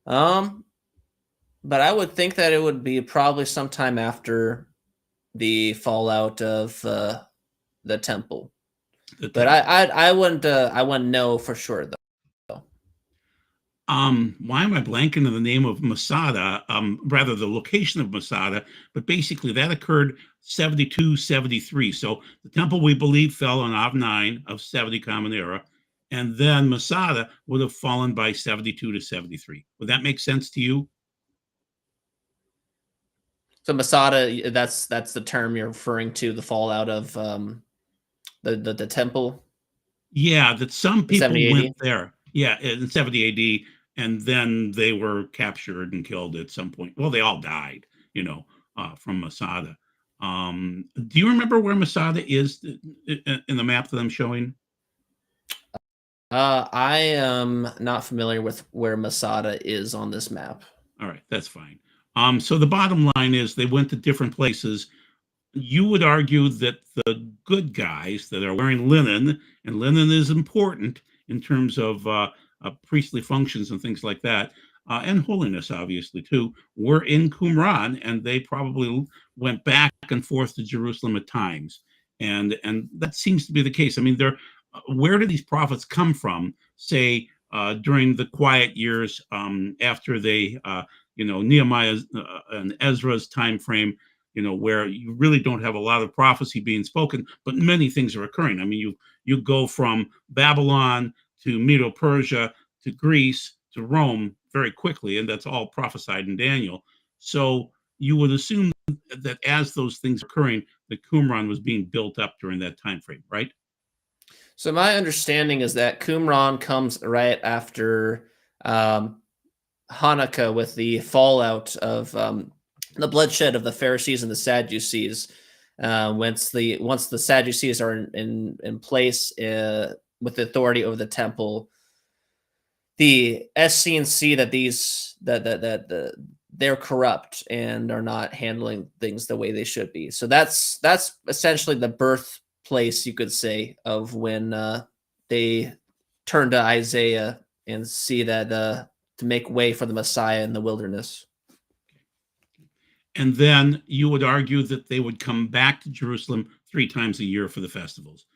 But I would think that it would be probably sometime after the fallout of the temple. But I wouldn't know for sure though. Why am I blanking on the name of Masada? Rather the location of Masada, but basically that occurred 72, 73. So the temple, we believe, fell on Av 9 of 70 Common Era, and then Masada would have fallen by 72 to 73. Would that make sense to you? So Masada, that's the term you're referring to, the fallout of the temple. Yeah, that some people 70 went AD? there. Yeah, in 70 AD, and then they were captured and killed at some point. Well, they all died, from Masada. Do you remember where Masada is in the map that I'm showing? I am not familiar with where Masada is on this map. All right, that's fine. So the bottom line is they went to different places. you would argue that the good guys that are wearing linen, and linen is important in terms of priestly functions and things like that, and holiness, obviously, too, were in Qumran, and they probably went back and forth to Jerusalem at times. And that seems to be the case. I mean, where do these prophets come from, say, during the quiet years after Nehemiah and Ezra's time frame, where you really don't have a lot of prophecy being spoken, but many things are occurring. I mean, you go from Babylon to Medo-Persia to Greece to Rome very quickly, and that's all prophesied in Daniel. So you would assume that as those things are occurring, the Qumran was being built up during that time frame, right? So my understanding is that Qumran comes right after Hanukkah, with the fallout of the bloodshed of the Pharisees and the Sadducees. Once the Sadducees are in place with authority over the temple, the Essenes see that they're corrupt and are not handling things the way they should be. So that's essentially the birthplace, you could say, of when they turn to Isaiah and see that to make way for the Messiah in the wilderness. And then you would argue that they would come back to Jerusalem 3 times a year for the festivals: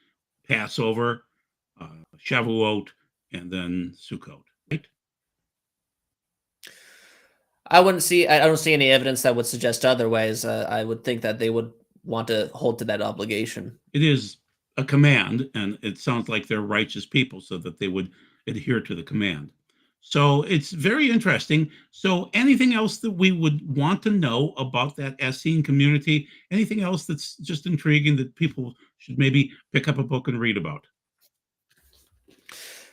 Passover, Shavuot, and then Sukkot, right? I don't see any evidence that would suggest otherwise. I would think that they would want to hold to that obligation. It is a command, and it sounds like they're righteous people, so that they would adhere to the command. So it's very interesting. So, anything else that we would want to know about that Essene community? Anything else that's just intriguing that people should maybe pick up a book and read about?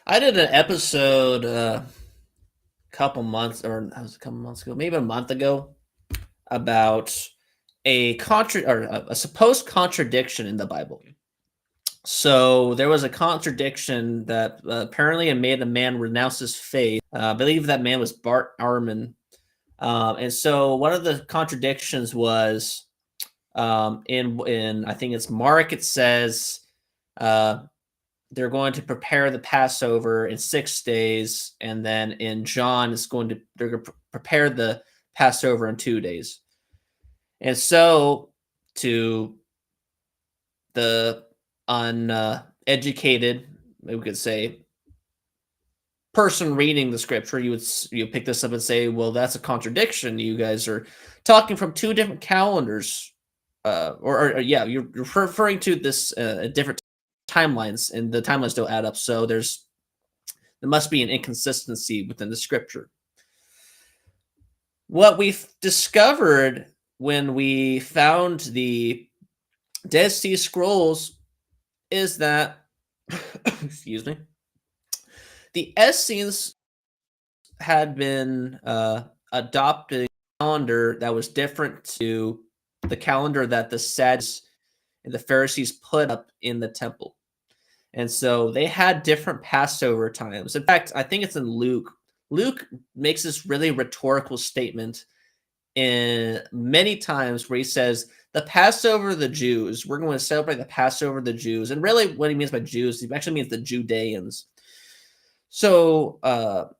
I did an episode couple months, or that was a couple months ago, maybe a month ago, about a supposed contradiction in the Bible. So there was a contradiction that apparently it made a man renounce his faith. I believe that man was Bart Ehrman. And so one of the contradictions was in I think it's Mark, it says they're going to prepare the Passover in 6 days, and then in John they're going to prepare the Passover in 2 days. And so to the uneducated, we could say, person reading the scripture, you pick this up and say, well, that's a contradiction. You guys are talking from 2 different calendars, you're referring to this different timelines, and the timelines don't add up. So there must be an inconsistency within the scripture. What we've discovered when we found the Dead Sea Scrolls is that, excuse me, the Essenes had been adopting a calendar that was different to the calendar that the Sadducees and the Pharisees put up in the temple. And so they had different Passover times. In fact, I think it's in Luke. Luke makes this really rhetorical statement in many times where he says, the Passover of the Jews, we're going to celebrate the Passover of the Jews. And really what he means by Jews, he actually means the Judeans. So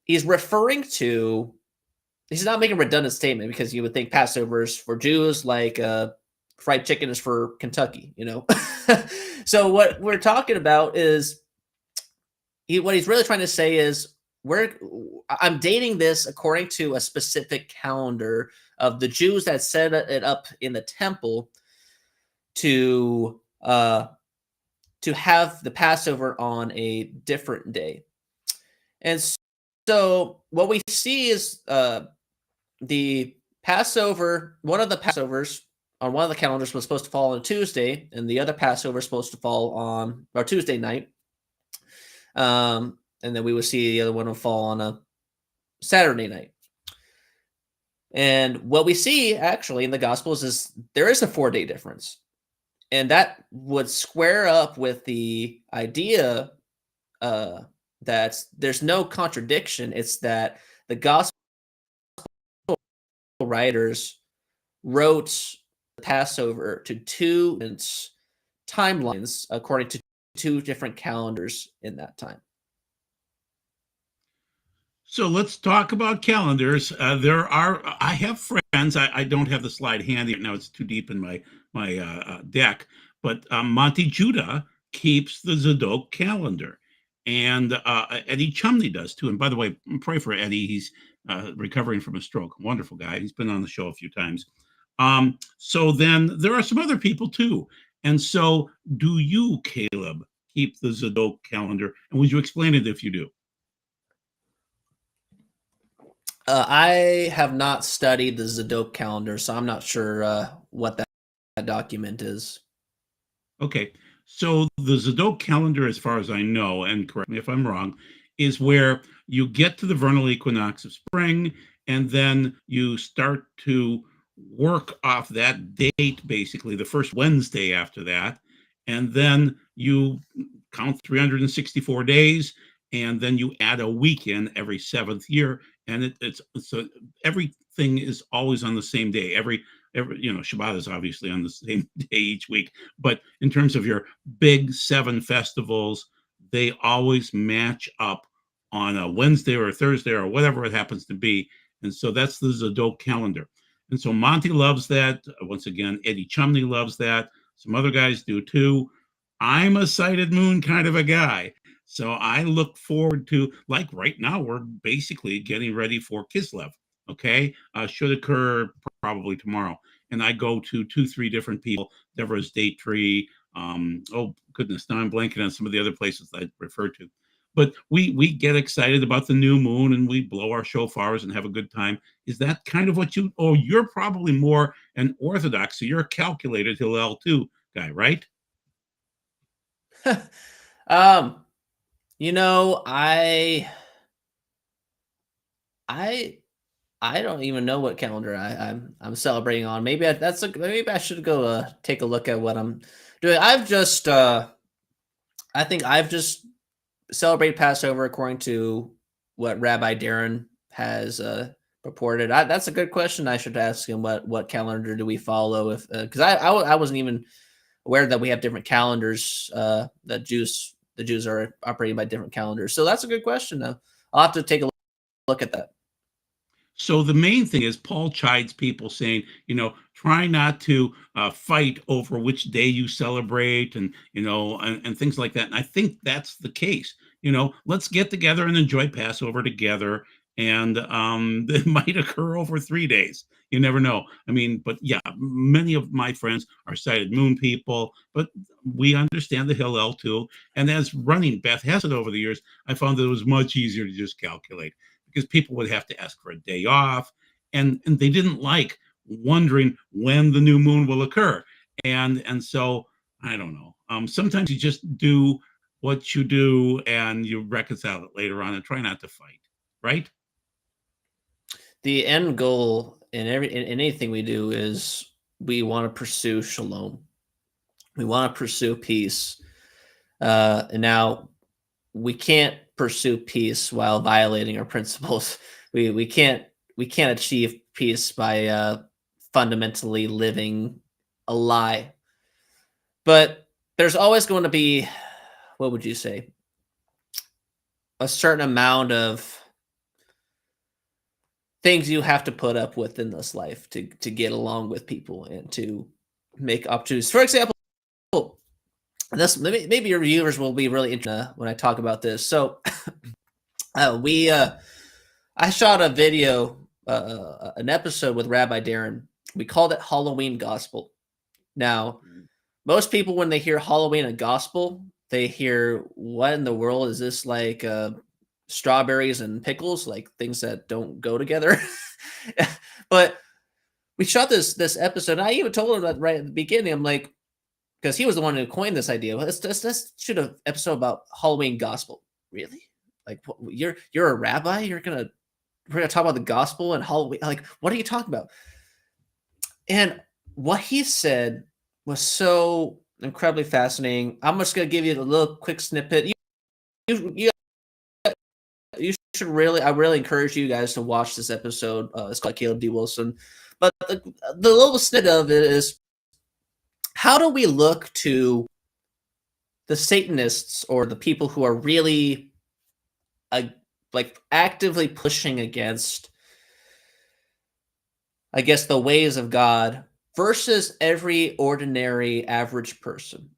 he's referring to, he's not making a redundant statement, because you would think Passover is for Jews like fried chicken is for Kentucky, So what we're talking about is, what he's really trying to say is, I'm dating this according to a specific calendar of the Jews that set it up in the temple to have the Passover on a different day. And so what we see is the Passover, one of the Passovers on one of the calendars was supposed to fall on a Tuesday, and the other Passover is supposed to fall on our Tuesday night. And then we would see the other one will fall on a Saturday night. And what we see actually in the Gospels is there is a 4-day difference. And that would square up with the idea that there's no contradiction. It's that the Gospel writers wrote Passover to two timelines according to two different calendars in that time. So let's talk about calendars. I have friends. I don't have the slide handy right now. It's too deep in my deck. But Monty Judah keeps the Zadok calendar, and Eddie Chumney does too. And by the way, pray for Eddie. He's recovering from a stroke. Wonderful guy. He's been on the show a few times. So then there are some other people too. And so, do you, Caleb, keep the Zadok calendar? And would you explain it if you do? I have not studied the Zadok calendar, so I'm not sure what that document is. Okay. So the Zadok calendar, as far as I know, and correct me if I'm wrong, is where you get to the vernal equinox of spring, and then you start to work off that date, basically the first Wednesday after that. And then you count 364 days, and then you add a weekend every seventh year. And it's so everything is always on the same day. Every Shabbat is obviously on the same day each week, but in terms of your big 7 festivals, they always match up on a Wednesday or a Thursday or whatever it happens to be. And so that's the Zadok calendar. And so Monty loves that. Once again, Eddie Chumney loves that. Some other guys do too. I'm a sighted moon kind of a guy. So I look forward to, like right now, we're basically getting ready for Kislev. Okay. Should occur probably tomorrow. And I go to 2-3 different people, Deborah's Date Tree. Oh goodness, now I'm blanking on some of the other places I referred to. But we get excited about the new moon and we blow our shofars and have a good time. Is that kind of what you? Oh, you're probably more an Orthodox, so you're a calculated Hillel too guy, right? um, you know, I don't even know what calendar I'm celebrating on. Maybe maybe I should go take a look at what I'm doing. I think I've just celebrated Passover according to what Rabbi Darren has reported. That's a good question. I should ask him what calendar do we follow, if because I wasn't even aware that we have different calendars. That the Jews are operating by different calendars. So that's a good question. Though I'll have to take a look at that. So the main thing is Paul chides people saying, try not to fight over which day you celebrate and things like that. And I think that's the case. Let's get together and enjoy Passover together. And it might occur over 3 days. You never know. I mean, but yeah, many of my friends are sighted moon people, but we understand the Hillel too. And as running Beth Hesed over the years, I found that it was much easier to just calculate because people would have to ask for a day off and they didn't like wondering when the new moon will occur. And so I don't know. Sometimes you just do what you do and you reconcile it later on and try not to fight, right? The end goal in anything we do is we want to pursue shalom. We want to pursue peace. And now we can't pursue peace while violating our principles. We can't achieve peace by fundamentally living a lie. But there's always going to be, what would you say, a certain amount of things you have to put up with in this life to get along with people and to make opportunities. For example, this maybe your viewers will be really interested when I talk about this. So I shot a video, an episode with Rabbi Darren. We called it Halloween Gospel. Now, most people, when they hear Halloween and gospel, they hear, what in the world is this, like strawberries and pickles, like things that don't go together? But we shot this episode. And I even told him that right at the beginning. I'm like, because he was the one who coined this idea. Let's shoot an episode about Halloween gospel. Really? Like, you're a rabbi? We're gonna talk about the gospel and Halloween? Like, what are you talking about? And what he said was so incredibly fascinating. I'm just gonna give you a little quick snippet. You should really, I really encourage you guys to watch this episode. It's called Caleb D. Wilson. But the little snippet of it is how do we look to the Satanists or the people who are really uh, like actively pushing against, I guess, the ways of God versus every ordinary average person,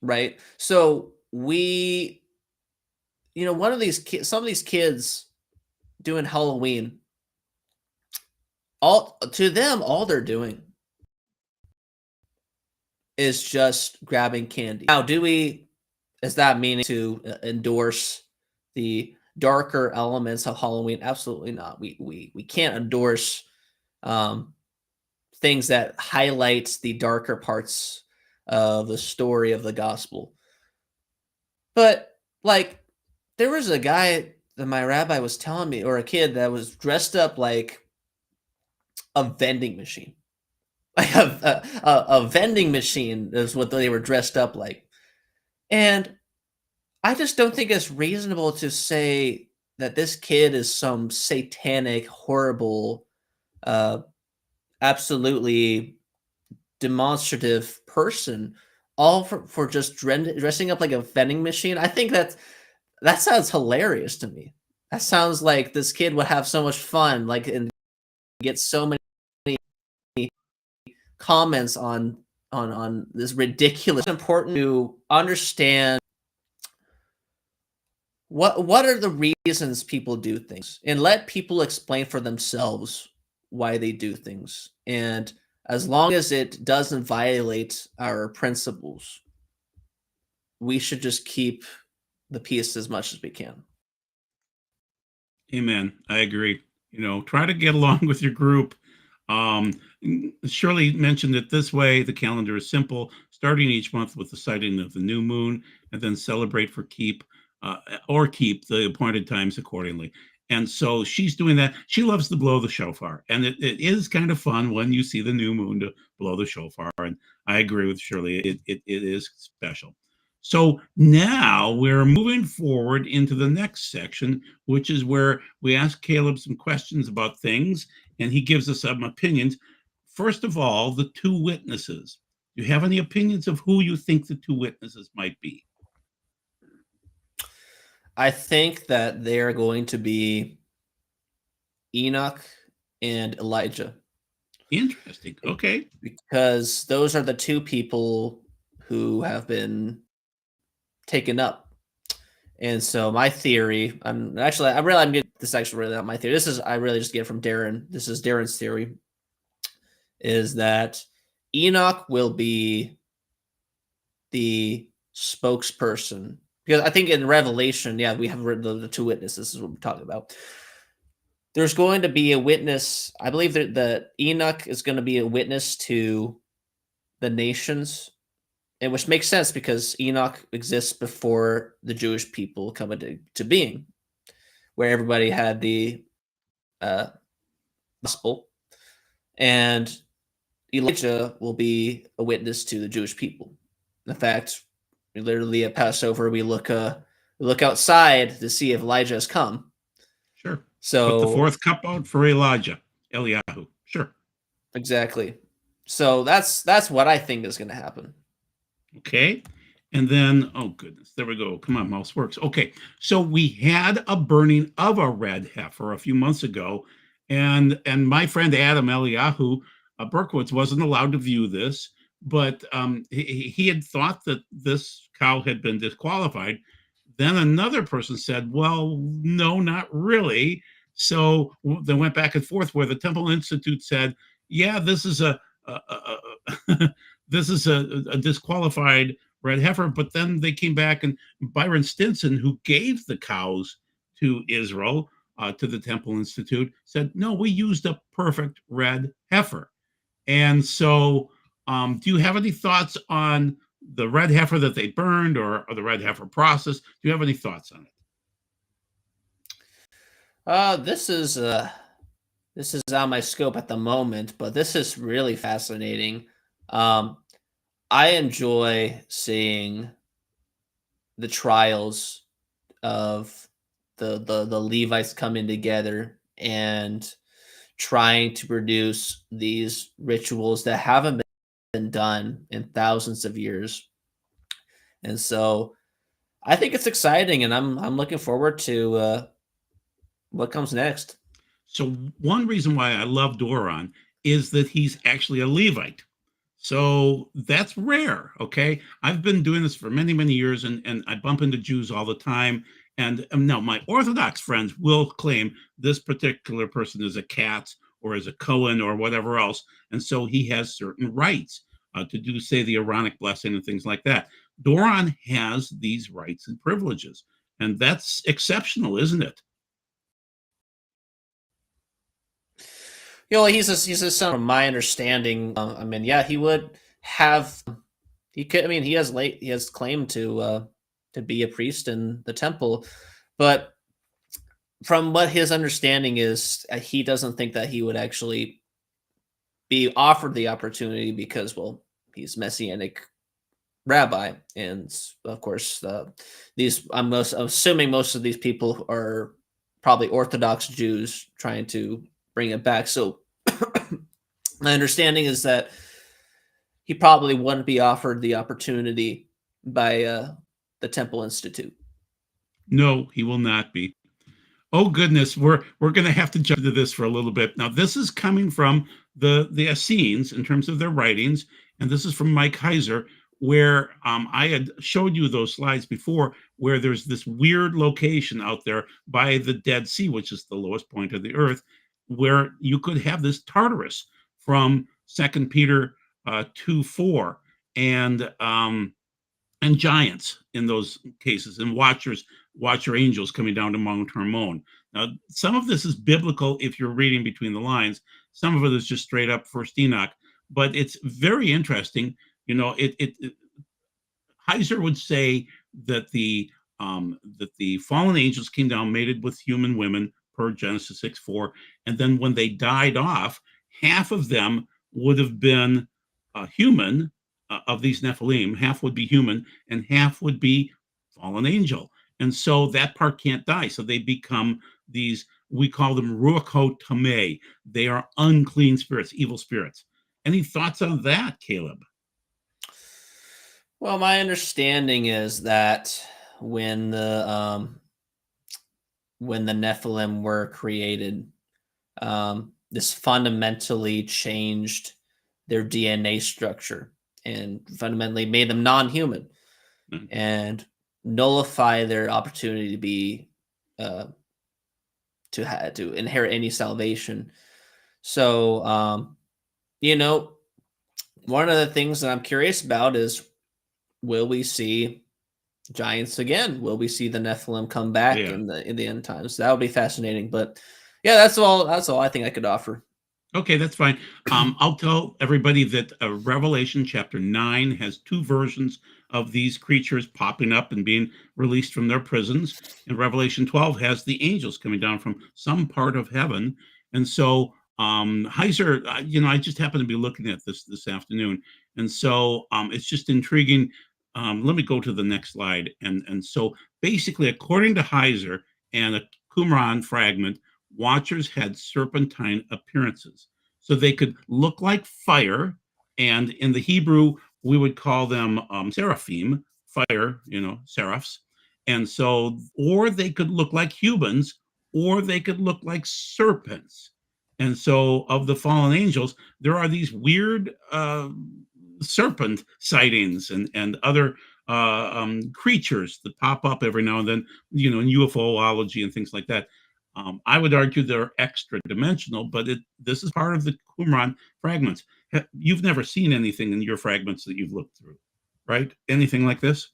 right? So we, one of these kids, some of these kids doing Halloween, all to them, all they're doing is just grabbing candy. Now, is that meaning to endorse the darker elements of Halloween? Absolutely not. We can't endorse um, things that highlights the darker parts of the story of the gospel. But like, there was a guy that my rabbi was telling me, or a kid that was dressed up like a vending machine. Like a vending machine is what they were dressed up like. And I just don't think it's reasonable to say that this kid is some satanic, horrible, uh, absolutely demonstrative person, all for just dressing up like a vending machine. I think that sounds hilarious to me. That sounds like this kid would have so much fun, like, and get so many comments on this ridiculous. It's important to understand what are the reasons people do things, and let people explain for themselves why they do things. And as long as it doesn't violate our principles, we should just keep the peace as much as we can. Amen. I agree. Try to get along with your group. Shirley mentioned it this way: the calendar is simple, starting each month with the sighting of the new moon, and then celebrate for keep the appointed times accordingly. And so she's doing that. She loves to blow the shofar, and it is kind of fun when you see the new moon to blow the shofar. And I agree with Shirley; it is special. So now we're moving forward into the next section, which is where we ask Caleb some questions about things, and he gives us some opinions. First of all, the two witnesses. Do you have any opinions of who you think the two witnesses might be? I think that they are going to be Enoch and Elijah, Interesting. Okay. because those are the two people who have been taken up. And so my theory, I'm getting this actually really not my theory. I really just get it from Darren. This is Darren's theory, is that Enoch will be the spokesperson, because I think in Revelation, yeah, we have the two witnesses, is what we're talking about. There's going to be a witness. I believe that Enoch is going to be a witness to the nations, and which makes sense because Enoch exists before the Jewish people come into being, where everybody had the gospel, and Elijah will be a witness to the Jewish people. In fact, literally at Passover, we look outside to see if Elijah has come. Sure. Put the So fourth cup out for Eliyahu. Sure. exactly. So that's what I think is going to happen. Okay. And then, oh goodness, there we go. Come on, mouse works. Okay. So we had a burning of a red heifer a few months ago, and my friend Adam Eliyahu Berkowitz wasn't allowed to view this, but he had thought that this cow had been disqualified. Then another person said, well, no, not really. So they went back and forth where the Temple Institute said, yeah, this is a this is a disqualified red heifer. But then they came back, and Byron Stinson, who gave the cows to Israel, to the Temple Institute, said, no, we used a perfect red heifer. And so, do you have any thoughts on the red heifer that they burned, or the red heifer process? Do you have any thoughts on it? This is out my scope at the moment, but this is really fascinating. Um, I enjoy seeing the trials of the Levites coming together and trying to produce these rituals that haven't been done in thousands of years. And so I think it's exciting, and I'm looking forward to what comes next. So one reason why I love Doron is that he's actually a Levite. So that's rare. Okay. I've been doing this for many, many years, and I bump into Jews all the time. And now my Orthodox friends will claim this particular person is a Katz or is a Cohen or whatever else. And so he has certain rights to do, say, the Aaronic blessing and things like that. Doron has these rights and privileges. And that's exceptional, isn't it? He's a son. From my understanding, I mean, yeah, he would have. He could. I mean, he has claim to be a priest in the temple, but from what his understanding is, he doesn't think that he would actually be offered the opportunity because, well, he's messianic rabbi, and of course, these I'm assuming most of these people are probably Orthodox Jews trying to bring it back. So my understanding is that he probably wouldn't be offered the opportunity by the Temple Institute. No, he will not be. Oh goodness, we're going to have to jump into this for a little bit. Now, this is coming from the Essenes in terms of their writings, and this is from Mike Heiser, where I had showed you those slides before, where there's this weird location out there by the Dead Sea, which is the lowest point of the earth, where you could have this Tartarus from Second Peter 2:4, and giants in those cases, and watcher angels coming down to Mount Hermon. Now, some of this is biblical if you're reading between the lines. Some of it is just straight up First Enoch, but it's very interesting. You know, Heiser would say that the fallen angels came down, mated with human women per Genesis 6:4, and then when they died off, half of them would have been human of these Nephilim, half would be human, and half would be fallen angel. And so that part can't die. So they become these, we call them Ruach Tameh. They are unclean spirits, evil spirits. Any thoughts on that, Caleb? Well, my understanding is that when the Nephilim were created, this fundamentally changed their DNA structure and fundamentally made them non-human and nullify their opportunity to be to inherit any salvation. So, one of the things that I'm curious about is, will we see giants again? Will we see the Nephilim come back Yeah. in the end times? That would be fascinating. But yeah, that's all. That's all I think I could offer. Okay, that's fine. I'll tell everybody that Revelation chapter 9 has two versions of these creatures popping up and being released from their prisons. And Revelation 12 has the angels coming down from some part of heaven. And so Heiser, I just happened to be looking at this afternoon. And so it's just intriguing. Let me go to the next slide. And so basically, according to Heiser and a Qumran fragment, watchers had serpentine appearances. So they could look like fire, and in the Hebrew, we would call them seraphim, fire, seraphs. And so, or they could look like humans, or they could look like serpents. And so, of the fallen angels, there are these weird serpent sightings and other creatures that pop up every now and then, in UFOlogy and things like that. I would argue they're extra dimensional, but this is part of the Qumran fragments. You've never seen anything in your fragments that you've looked through, right? Anything like this?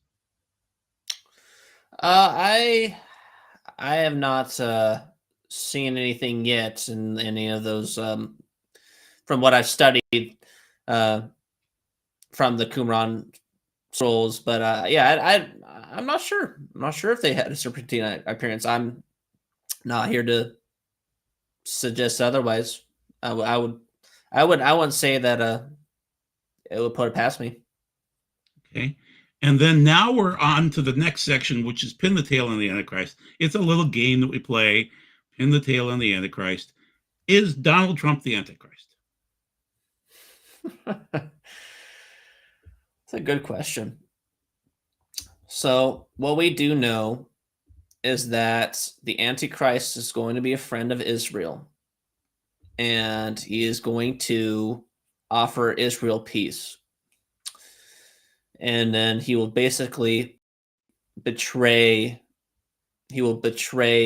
I have not seen anything yet in any of those from what I've studied from the Qumran scrolls. But yeah, I'm not sure. I'm not sure if they had a serpentine appearance. I'm not here to suggest otherwise. I wouldn't say that it would put it past me. Okay. And then now we're on to the next section, which is Pin the Tail on the Antichrist. It's a little game that we play, Pin the Tail on the Antichrist. Is Donald Trump the Antichrist? It's a good question. So, what we do know is that the Antichrist is going to be a friend of Israel, and he is going to offer Israel peace. And then he will basically betray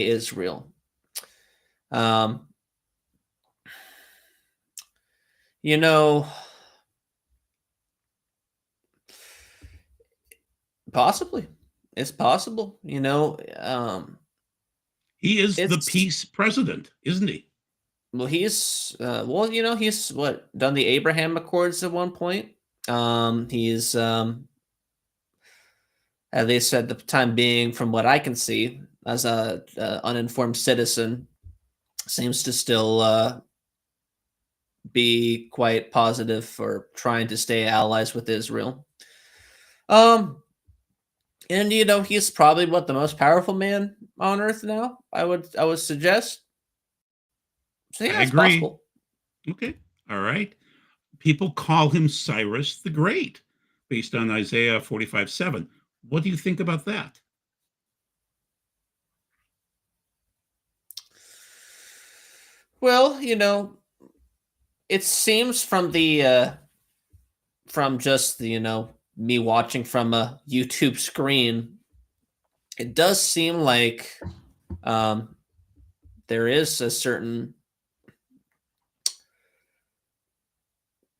Israel. Um, you know, possibly. It's possible, He is the it's peace president, isn't he? well, he's what done the Abraham Accords at one point. He's at least at the time being, from what I can see, as a uninformed citizen, seems to still be quite positive for trying to stay allies with Israel. Um, and he's probably what the most powerful man on earth now. I would suggest. So I yeah, it's agree. possible. Okay. All right. People call him Cyrus the Great, based on Isaiah 45:7. What do you think about that? Well, it seems from just the me watching from a YouTube screen, it does seem like um, there is a certain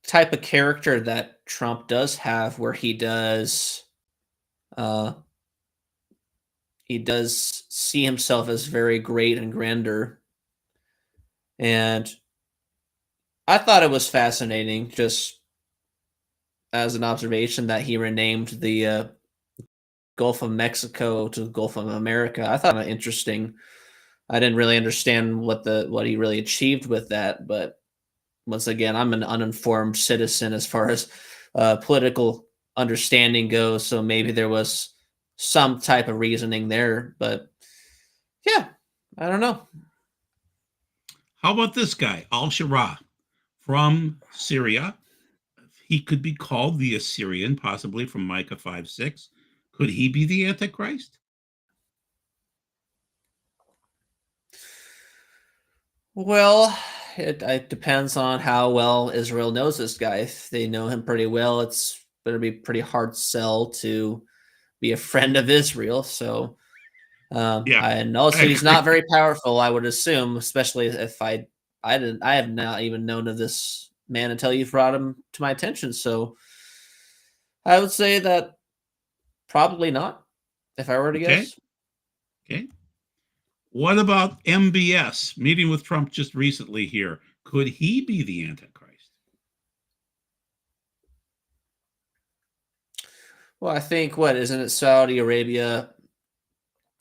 type of character that Trump does have, where uh, he does see himself as very great and grandeur, and I thought it was fascinating, just as an observation, that he renamed the Gulf of Mexico to the Gulf of America. I thought it interesting. I didn't really understand what he really achieved with that, but once again, I'm an uninformed citizen as far as political understanding goes. So maybe there was some type of reasoning there, but yeah, I don't know. How about this guy, Al Shara from Syria? He could be called the Assyrian, possibly from Micah 5:6. Could he be the Antichrist? Well, it depends on how well Israel knows this guy. If they know him pretty well, it's going to be pretty hard sell to be a friend of Israel. So, Yeah, and I also he's not agree. very powerful, I would assume, especially if I have not even known of this man until you brought him to my attention. So I would say that probably not, if I were to Okay. guess. Okay. What about MBS meeting with Trump just recently here? Could he be the Antichrist? Well, I think what isn't it Saudi Arabia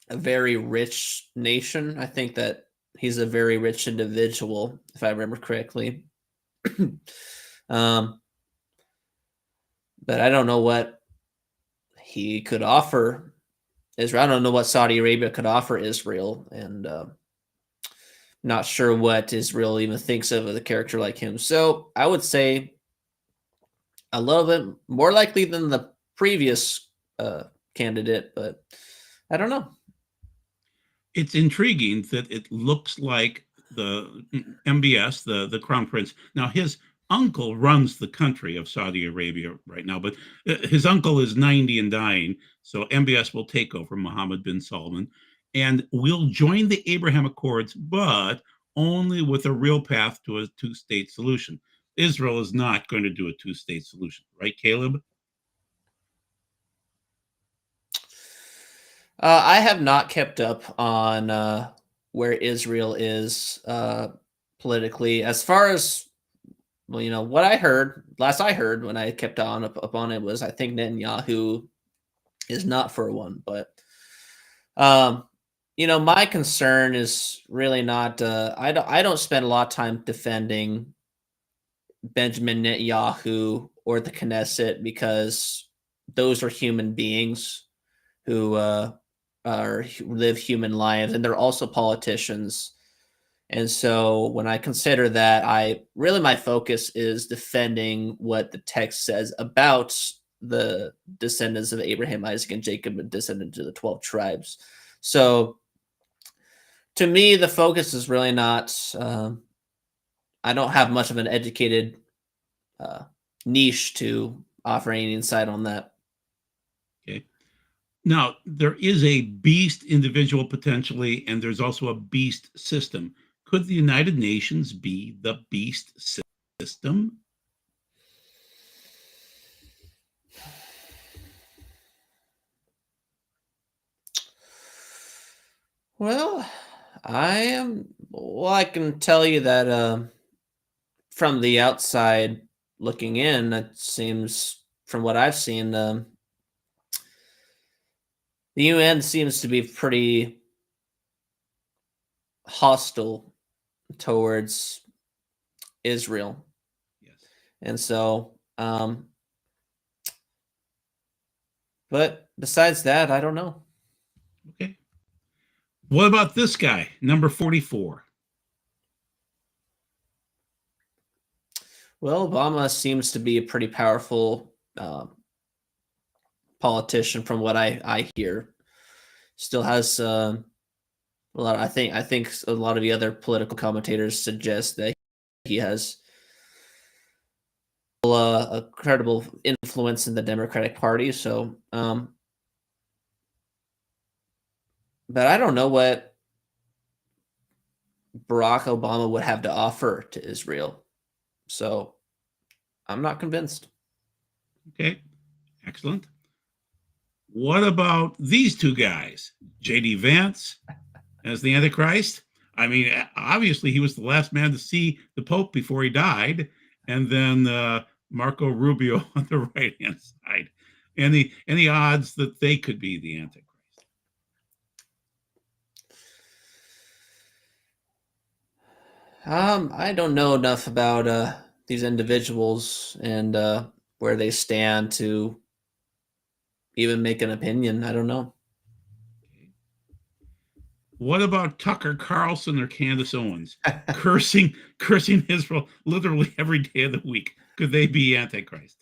a very rich nation? I think that he's a very rich individual, if I remember correctly. um, but I don't know what he could offer Israel. I don't know what Saudi Arabia could offer Israel, and not sure what Israel even thinks of a character like him. So I would say a little bit more likely than the previous uh, candidate, but I don't know. It's intriguing that it looks like the MBS, the crown prince. Now, his uncle runs the country of Saudi Arabia right now, but his uncle is 90 and dying. So MBS will take over, Mohammed bin Salman, and will join the Abraham Accords, but only with a real path to a two-state solution. Israel is not going to do a two-state solution, right, Caleb? I have not kept up on where Israel is politically. As far as well, what I heard last I heard when I kept on up on it was I think Netanyahu is not for one, but um, my concern is really not. I don't spend a lot of time defending Benjamin Netanyahu or the Knesset, because those are human beings who live human lives, and they're also politicians. And so when I consider that, my focus is defending what the text says about the descendants of Abraham, Isaac, and Jacob, and descended to the 12 tribes. So to me, the focus is really not. I don't have much of an educated uh, niche to offer any insight on that. Okay. Now, there is a beast individual potentially, and there's also a beast system. Could the United Nations be the beast system? Well, I can tell you that from the outside looking in, it seems, from what I've seen, the UN seems to be pretty hostile towards Israel. Yes. And so, but besides that, I don't know. Okay. What about this guy, number 44? Well, Obama seems to be a pretty powerful politician, from what I hear. Still has a lot. I think a lot of the other political commentators suggest that he has a credible influence in the Democratic Party. So, but I don't know what Barack Obama would have to offer to Israel. So I'm not convinced. Okay. Excellent. What about these two guys, J.D. Vance as the Antichrist? I mean, obviously, he was the last man to see the Pope before he died, and then Marco Rubio on the right hand side. Any odds that they could be the Antichrist? I don't know enough about these individuals and where they stand to even make an opinion. I don't know. Okay. What about Tucker Carlson or Candace Owens cursing Israel literally every day of the week? Could they be Antichrist?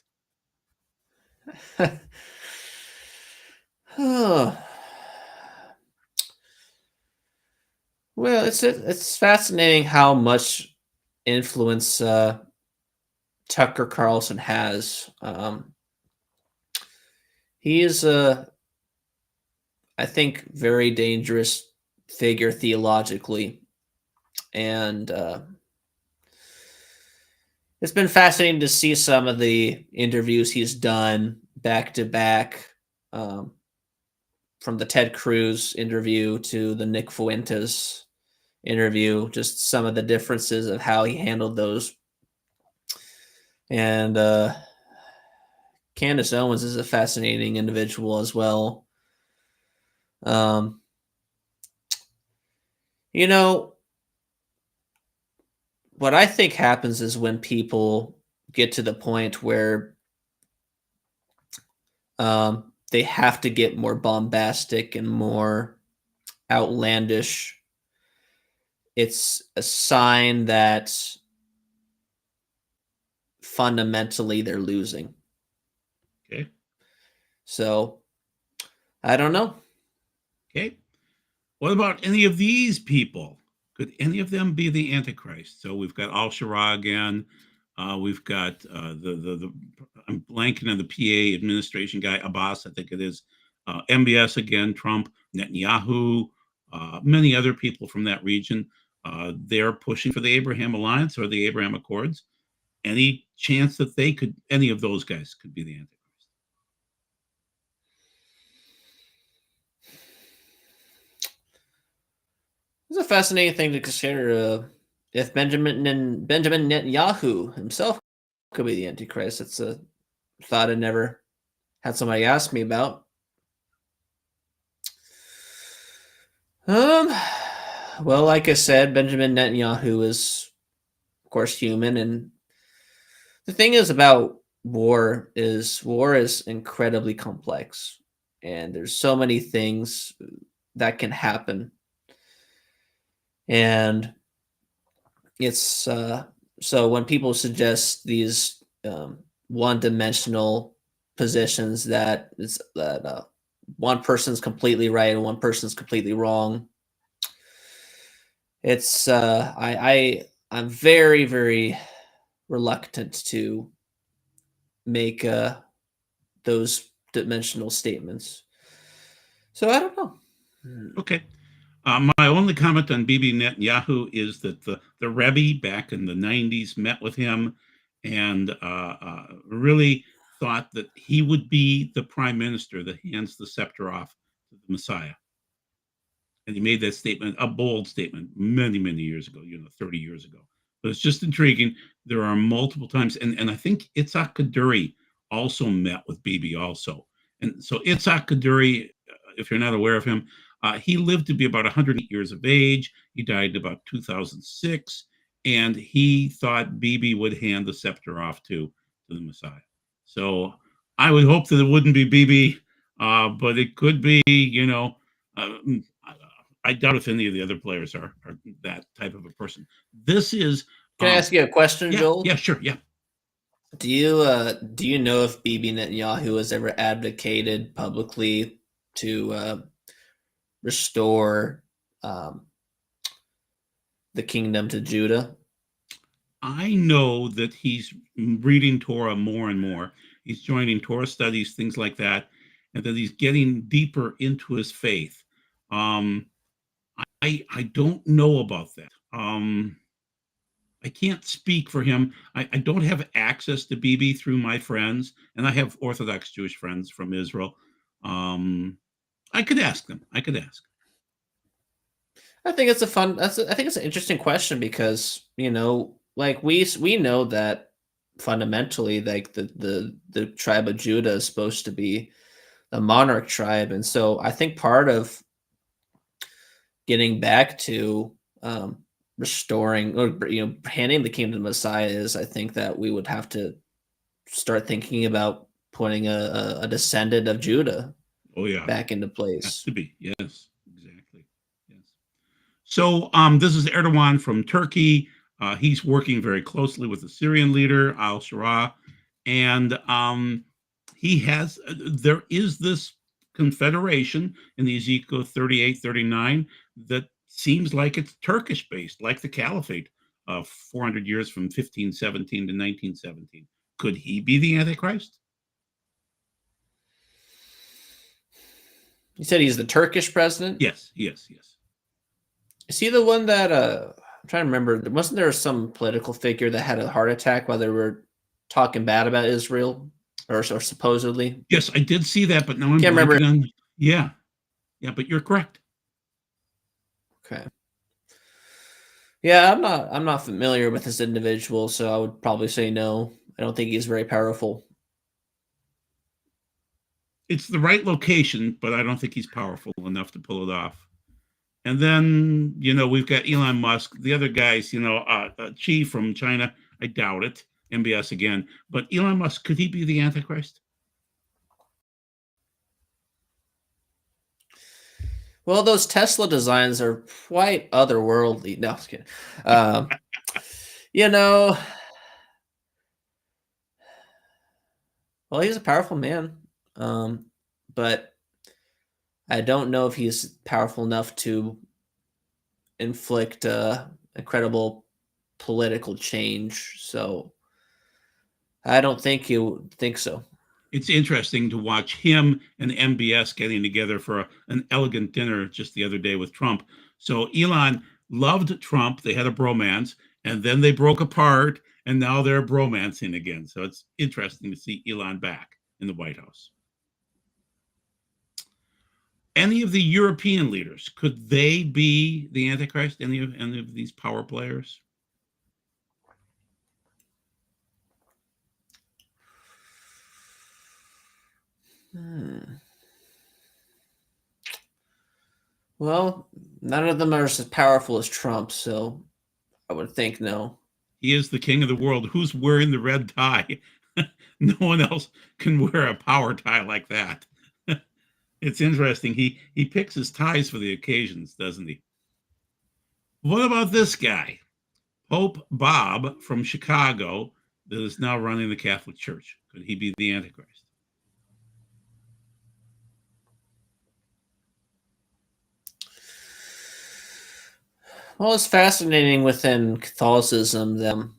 Well, it's fascinating how much influence Tucker Carlson has. He is a, I think, very dangerous figure theologically, and it's been fascinating to see some of the interviews he's done back to back, from the Ted Cruz interview to the Nick Fuentes interview. Just some of the differences of how he handled those. And Candace Owens is a fascinating individual as well. Um, you know, what I think happens is when people get to the point where they have to get more bombastic and more outlandish, it's a sign that fundamentally they're losing. Okay. So I don't know. Okay. What about any of these people? Could any of them be the Antichrist? So we've got Al Shara again. We've got the I'm blanking on the PA administration guy, Abbas, I think it is. MBS again, Trump, Netanyahu, many other people from that region. They're pushing for the Abraham Alliance or the Abraham Accords. Any chance that any of those guys could be the Antichrist? It's a fascinating thing to consider. If Benjamin Netanyahu himself could be the Antichrist, it's a thought I never had somebody ask me about. Um, well, like I said, Benjamin Netanyahu is, of course, human, and the thing is about war is incredibly complex, and there's so many things that can happen, and it's so when people suggest these one-dimensional positions that one person's completely right and one person's completely wrong. It's I'm very, very reluctant to make those dimensional statements. So I don't know. Okay. My only comment on Bibi Netanyahu is that the Rebbe back in the 90s met with him and really thought that he would be the prime minister that hands the scepter off to the Messiah. And he made that statement, a bold statement, many, many years ago, 30 years ago. But it's just intriguing. There are multiple times, and I think Itzhak Kaduri also met with Bibi also. And so Itzhak Kaduri, if you're not aware of him, he lived to be about 108 years of age. He died about 2006, and he thought Bibi would hand the scepter off to the Messiah. So I would hope that it wouldn't be Bibi, but it could be, I doubt if any of the other players are that type of a person. This is Can I ask you a question, yeah, Joel? yeah, sure, yeah. Do you know if Bibi Netanyahu has ever advocated publicly to restore the kingdom to Judah? I know that he's reading Torah more and more. He's joining Torah studies, things like that, and that he's getting deeper into his faith. I don't know about that. I can't speak for him. I don't have access to Bibi through my friends, and I have Orthodox Jewish friends from Israel. I could ask them. I could ask. I think it's I think it's an interesting question because like we know that fundamentally, like the tribe of Judah is supposed to be a monarch tribe, and so I think part of getting back to restoring or handing the kingdom to Messiah is, I think that we would have to start thinking about putting a descendant of Judah Oh yeah, back into has place. to be. Yes, exactly. Yes. So this is Erdogan from Turkey. He's working very closely with the Syrian leader Al Shara, and there is this confederation in the Ezekiel 38, 39 that seems like it's Turkish based, like the Caliphate, 400 years from 1517 to 1917. Could he be the Antichrist? You said he's the Turkish president. Yes, yes, yes. Is he the one that I'm trying to remember? Wasn't there some political figure that had a heart attack while they were talking bad about Israel, or supposedly? Yes, I did see that, but now I'm Can't remember. blanking on. Yeah, yeah, but you're correct. Okay. Yeah, I'm not familiar with this individual, so I would probably say no. I don't think he's very powerful. It's the right location, but I don't think he's powerful enough to pull it off. And then, we've got Elon Musk. The other guys, Xi from China, I doubt it. MBS again. But Elon Musk, could he be the Antichrist? Well, those Tesla designs are quite otherworldly. No, I was kidding. You know, well, he's a powerful man, but I don't know if he's powerful enough to inflict incredible political change. So I don't think you think so. It's interesting to watch him and MBS getting together for an elegant dinner just the other day with Trump. So Elon loved Trump. They had a bromance, and then they broke apart, and now they're bromancing again. So it's interesting to see Elon back in the White House. Any of the European leaders, could they be the Antichrist? Any of these power players? Well, none of them are as powerful as Trump, so I would think no. He is the king of the world. Who's wearing the red tie? No one else can wear a power tie like that. It's interesting. He picks his ties for the occasions, doesn't he? What about this guy, Pope Bob from Chicago, that is now running the Catholic Church? Could he be the Antichrist? Well, it's fascinating within Catholicism that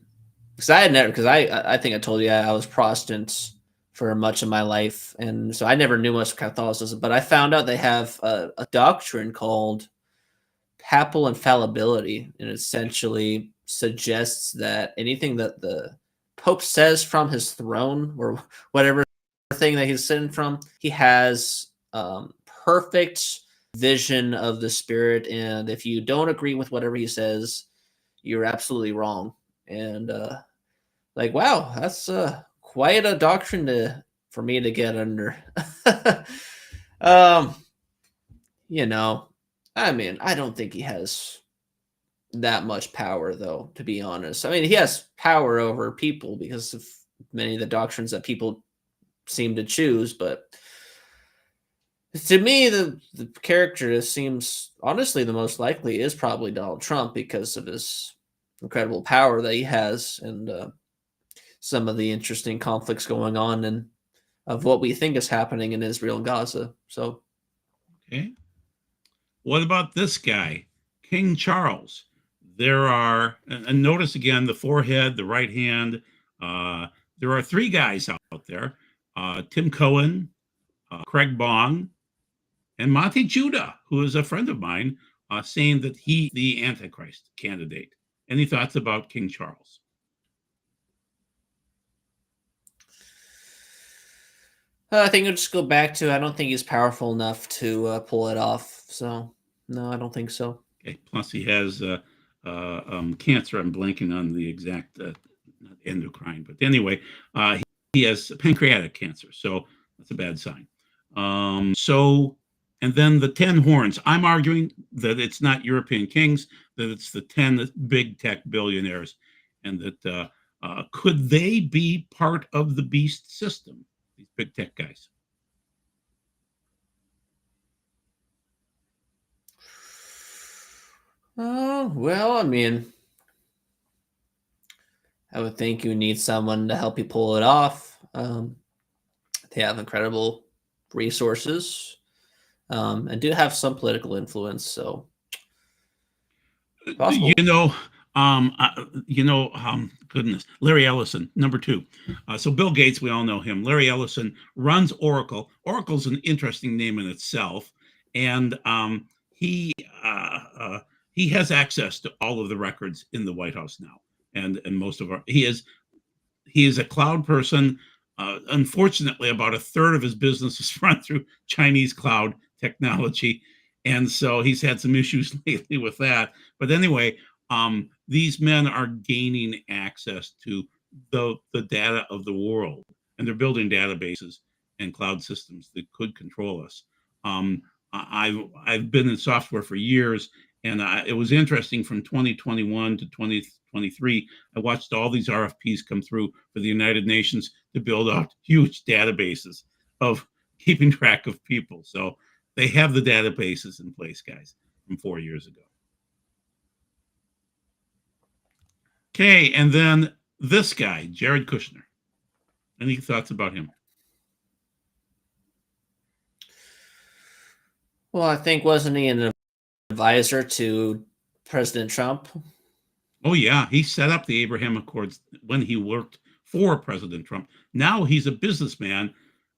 because I had never because I think I told you I was Protestant for much of my life, and so I never knew much of Catholicism. But I found out they have a doctrine called papal infallibility, and essentially suggests that anything that the Pope says from his throne or whatever thing that he's sitting from, he has perfect vision of the Spirit, and if you don't agree with whatever he says, you're absolutely wrong. And like, wow, that's quite a doctrine to for me to get under. um, you know, I mean, I don't think he has that much power, though, to be honest. I mean, he has power over people because of many of the doctrines that people seem to choose, but to me, the character that seems honestly the most likely is probably Donald Trump because of his incredible power that he has and some of the interesting conflicts going on and of what we think is happening in Israel and Gaza. So, Okay. What about this guy, King Charles? There are, and notice again the forehead, the right hand. Uh, there are three guys out there: Tim Cohen, Craig Bong, and Monty Judah, who is a friend of mine, saying that he the Antichrist candidate. Any thoughts about King Charles? I think I'll just go back to I don't think he's powerful enough to pull it off. So, no, I don't think so. Okay. Plus, he has cancer. I'm blanking on the exact not endocrine, but anyway, he has pancreatic cancer, so that's a bad sign. And then the 10 horns. I'm arguing that it's not European kings, that it's the 10 big tech billionaires, and that could they be part of the beast system? These big tech guys. Oh, well, I mean, I would think you need someone to help you pull it off. They have incredible resources and do have some political influence. So, You possible. know, goodness, Larry Ellison, number two. So Bill Gates, we all know him. Larry Ellison runs Oracle. Oracle's an interesting name in itself, and he uh, uh, he has access to all of the records in the White House now, and most of our he is a cloud person. Unfortunately, about a third of his business is run through Chinese cloud technology, and so he's had some issues lately with that. But anyway, these men are gaining access to the data of the world, and they're building databases and cloud systems that could control us. I've been in software for years, and it was interesting from 2021 to 2023. I watched all these RFPs come through for the United Nations to build out huge databases of keeping track of people. So they have the databases in place, guys, from 4 years ago. Okay, and then this guy, Jared Kushner. Any thoughts about him? Well, I think wasn't he an advisor to President Trump? Oh, yeah. He set up the Abraham Accords when he worked for President Trump. Now he's a businessman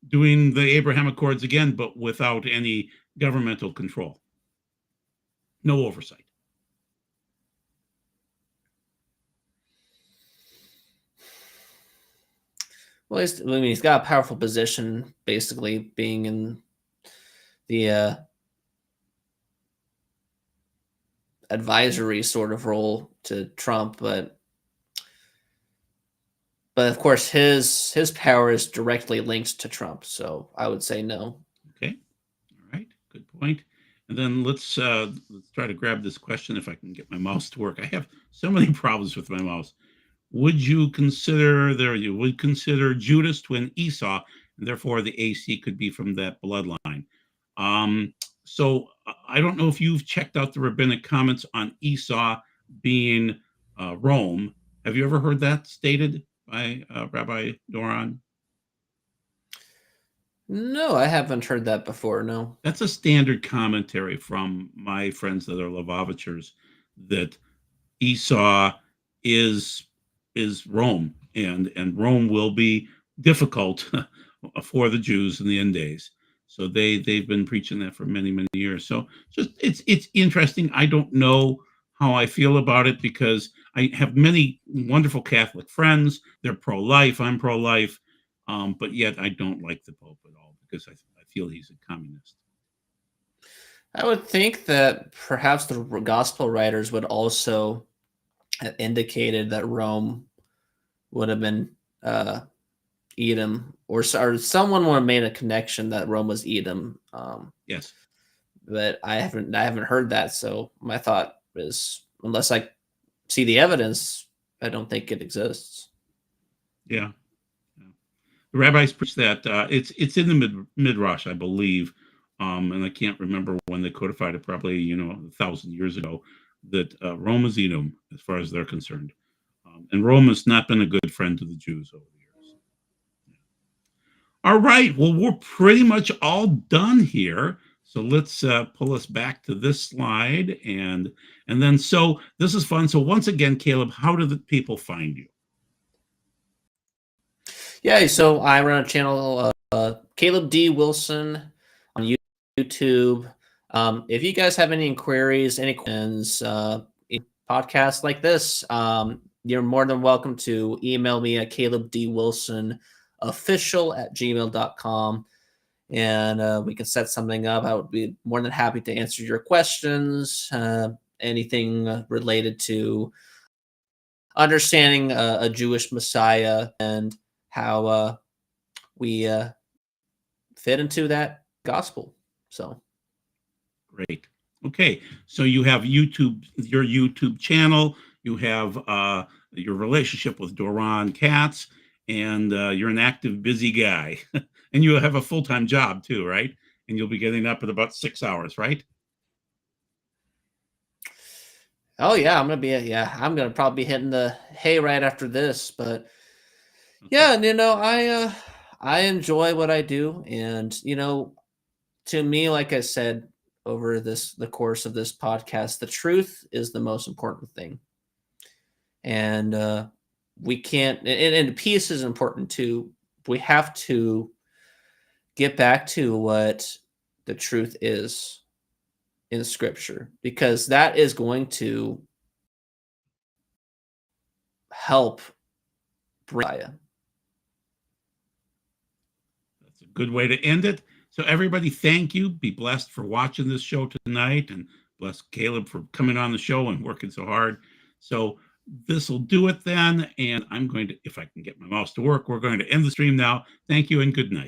doing the Abraham Accords again, but without any governmental control, no oversight. Well, I mean, he's got a powerful position, basically being in the advisory sort of role to Trump, but of course his power is directly linked to Trump. So I would say no. Okay. All right. Good point. And then let's try to grab this question if I can get my mouse to work. I have so many problems with my mouse. Would you consider you would consider Judas twin Esau, and therefore the AC could be from that bloodline? Um, so I don't know if you've checked out the rabbinic comments on Esau being Rome. Have you ever heard that stated by Rabbi Doron? No, I haven't heard that before. No. That's a standard commentary from my friends that are Lubavitchers, that Esau is Rome, and Rome will be difficult for the Jews in the end days. So they've been preaching that for many years. So just it's interesting. I don't know how I feel about it because I have many wonderful Catholic friends. They're pro-life. I'm pro-life, but yet I don't like the Pope at all because I feel he's a communist. I would think that perhaps the gospel writers would also have indicated that Rome would have been Edom, or someone would have made a connection that Rome was Edom. Yes. But I haven't heard that. So my thought is, unless I see the evidence, I don't think it exists. Yeah. The rabbis preach that it's in the midrash, I believe, and I can't remember when they codified it. Probably 1,000 years ago. That Rome is Edom as far as they're concerned, and Rome has not been a good friend to the Jews over the years. All right, well, we're pretty much all done here. So let's pull us back to this slide, and then so this is fun. So once again, Caleb, how do the people find you? Yeah, so I run a channel, Caleb D. Wilson on YouTube. If you guys have any inquiries, any questions, podcasts like this, you're more than welcome to email me at calebdwilsonofficial@gmail.com, and we can set something up. I would be more than happy to answer your questions, anything related to understanding a Jewish Messiah and how we fit into that gospel. So Great. Okay, so you have YouTube, your YouTube channel. You have your relationship with Doron Katz, and you're an active, busy guy, and you have a full-time job too, right? And you'll be getting up at about 6 hours, right? oh yeah, I'm gonna probably be hitting the hay right after this. But Okay. yeah, and I enjoy what I do, and to me, like I said over the course of this podcast, the truth is the most important thing. And we can't, and peace is important too. We have to get back to what the truth is in scripture, because that is going to help bring. That's a good way to end it. So everybody, thank you. Be blessed for watching this show tonight, and bless Caleb for coming on the show and working so hard. So this will do it then. And I'm going to, if I can get my mouse to work, we're going to end the stream now. Thank you and good night.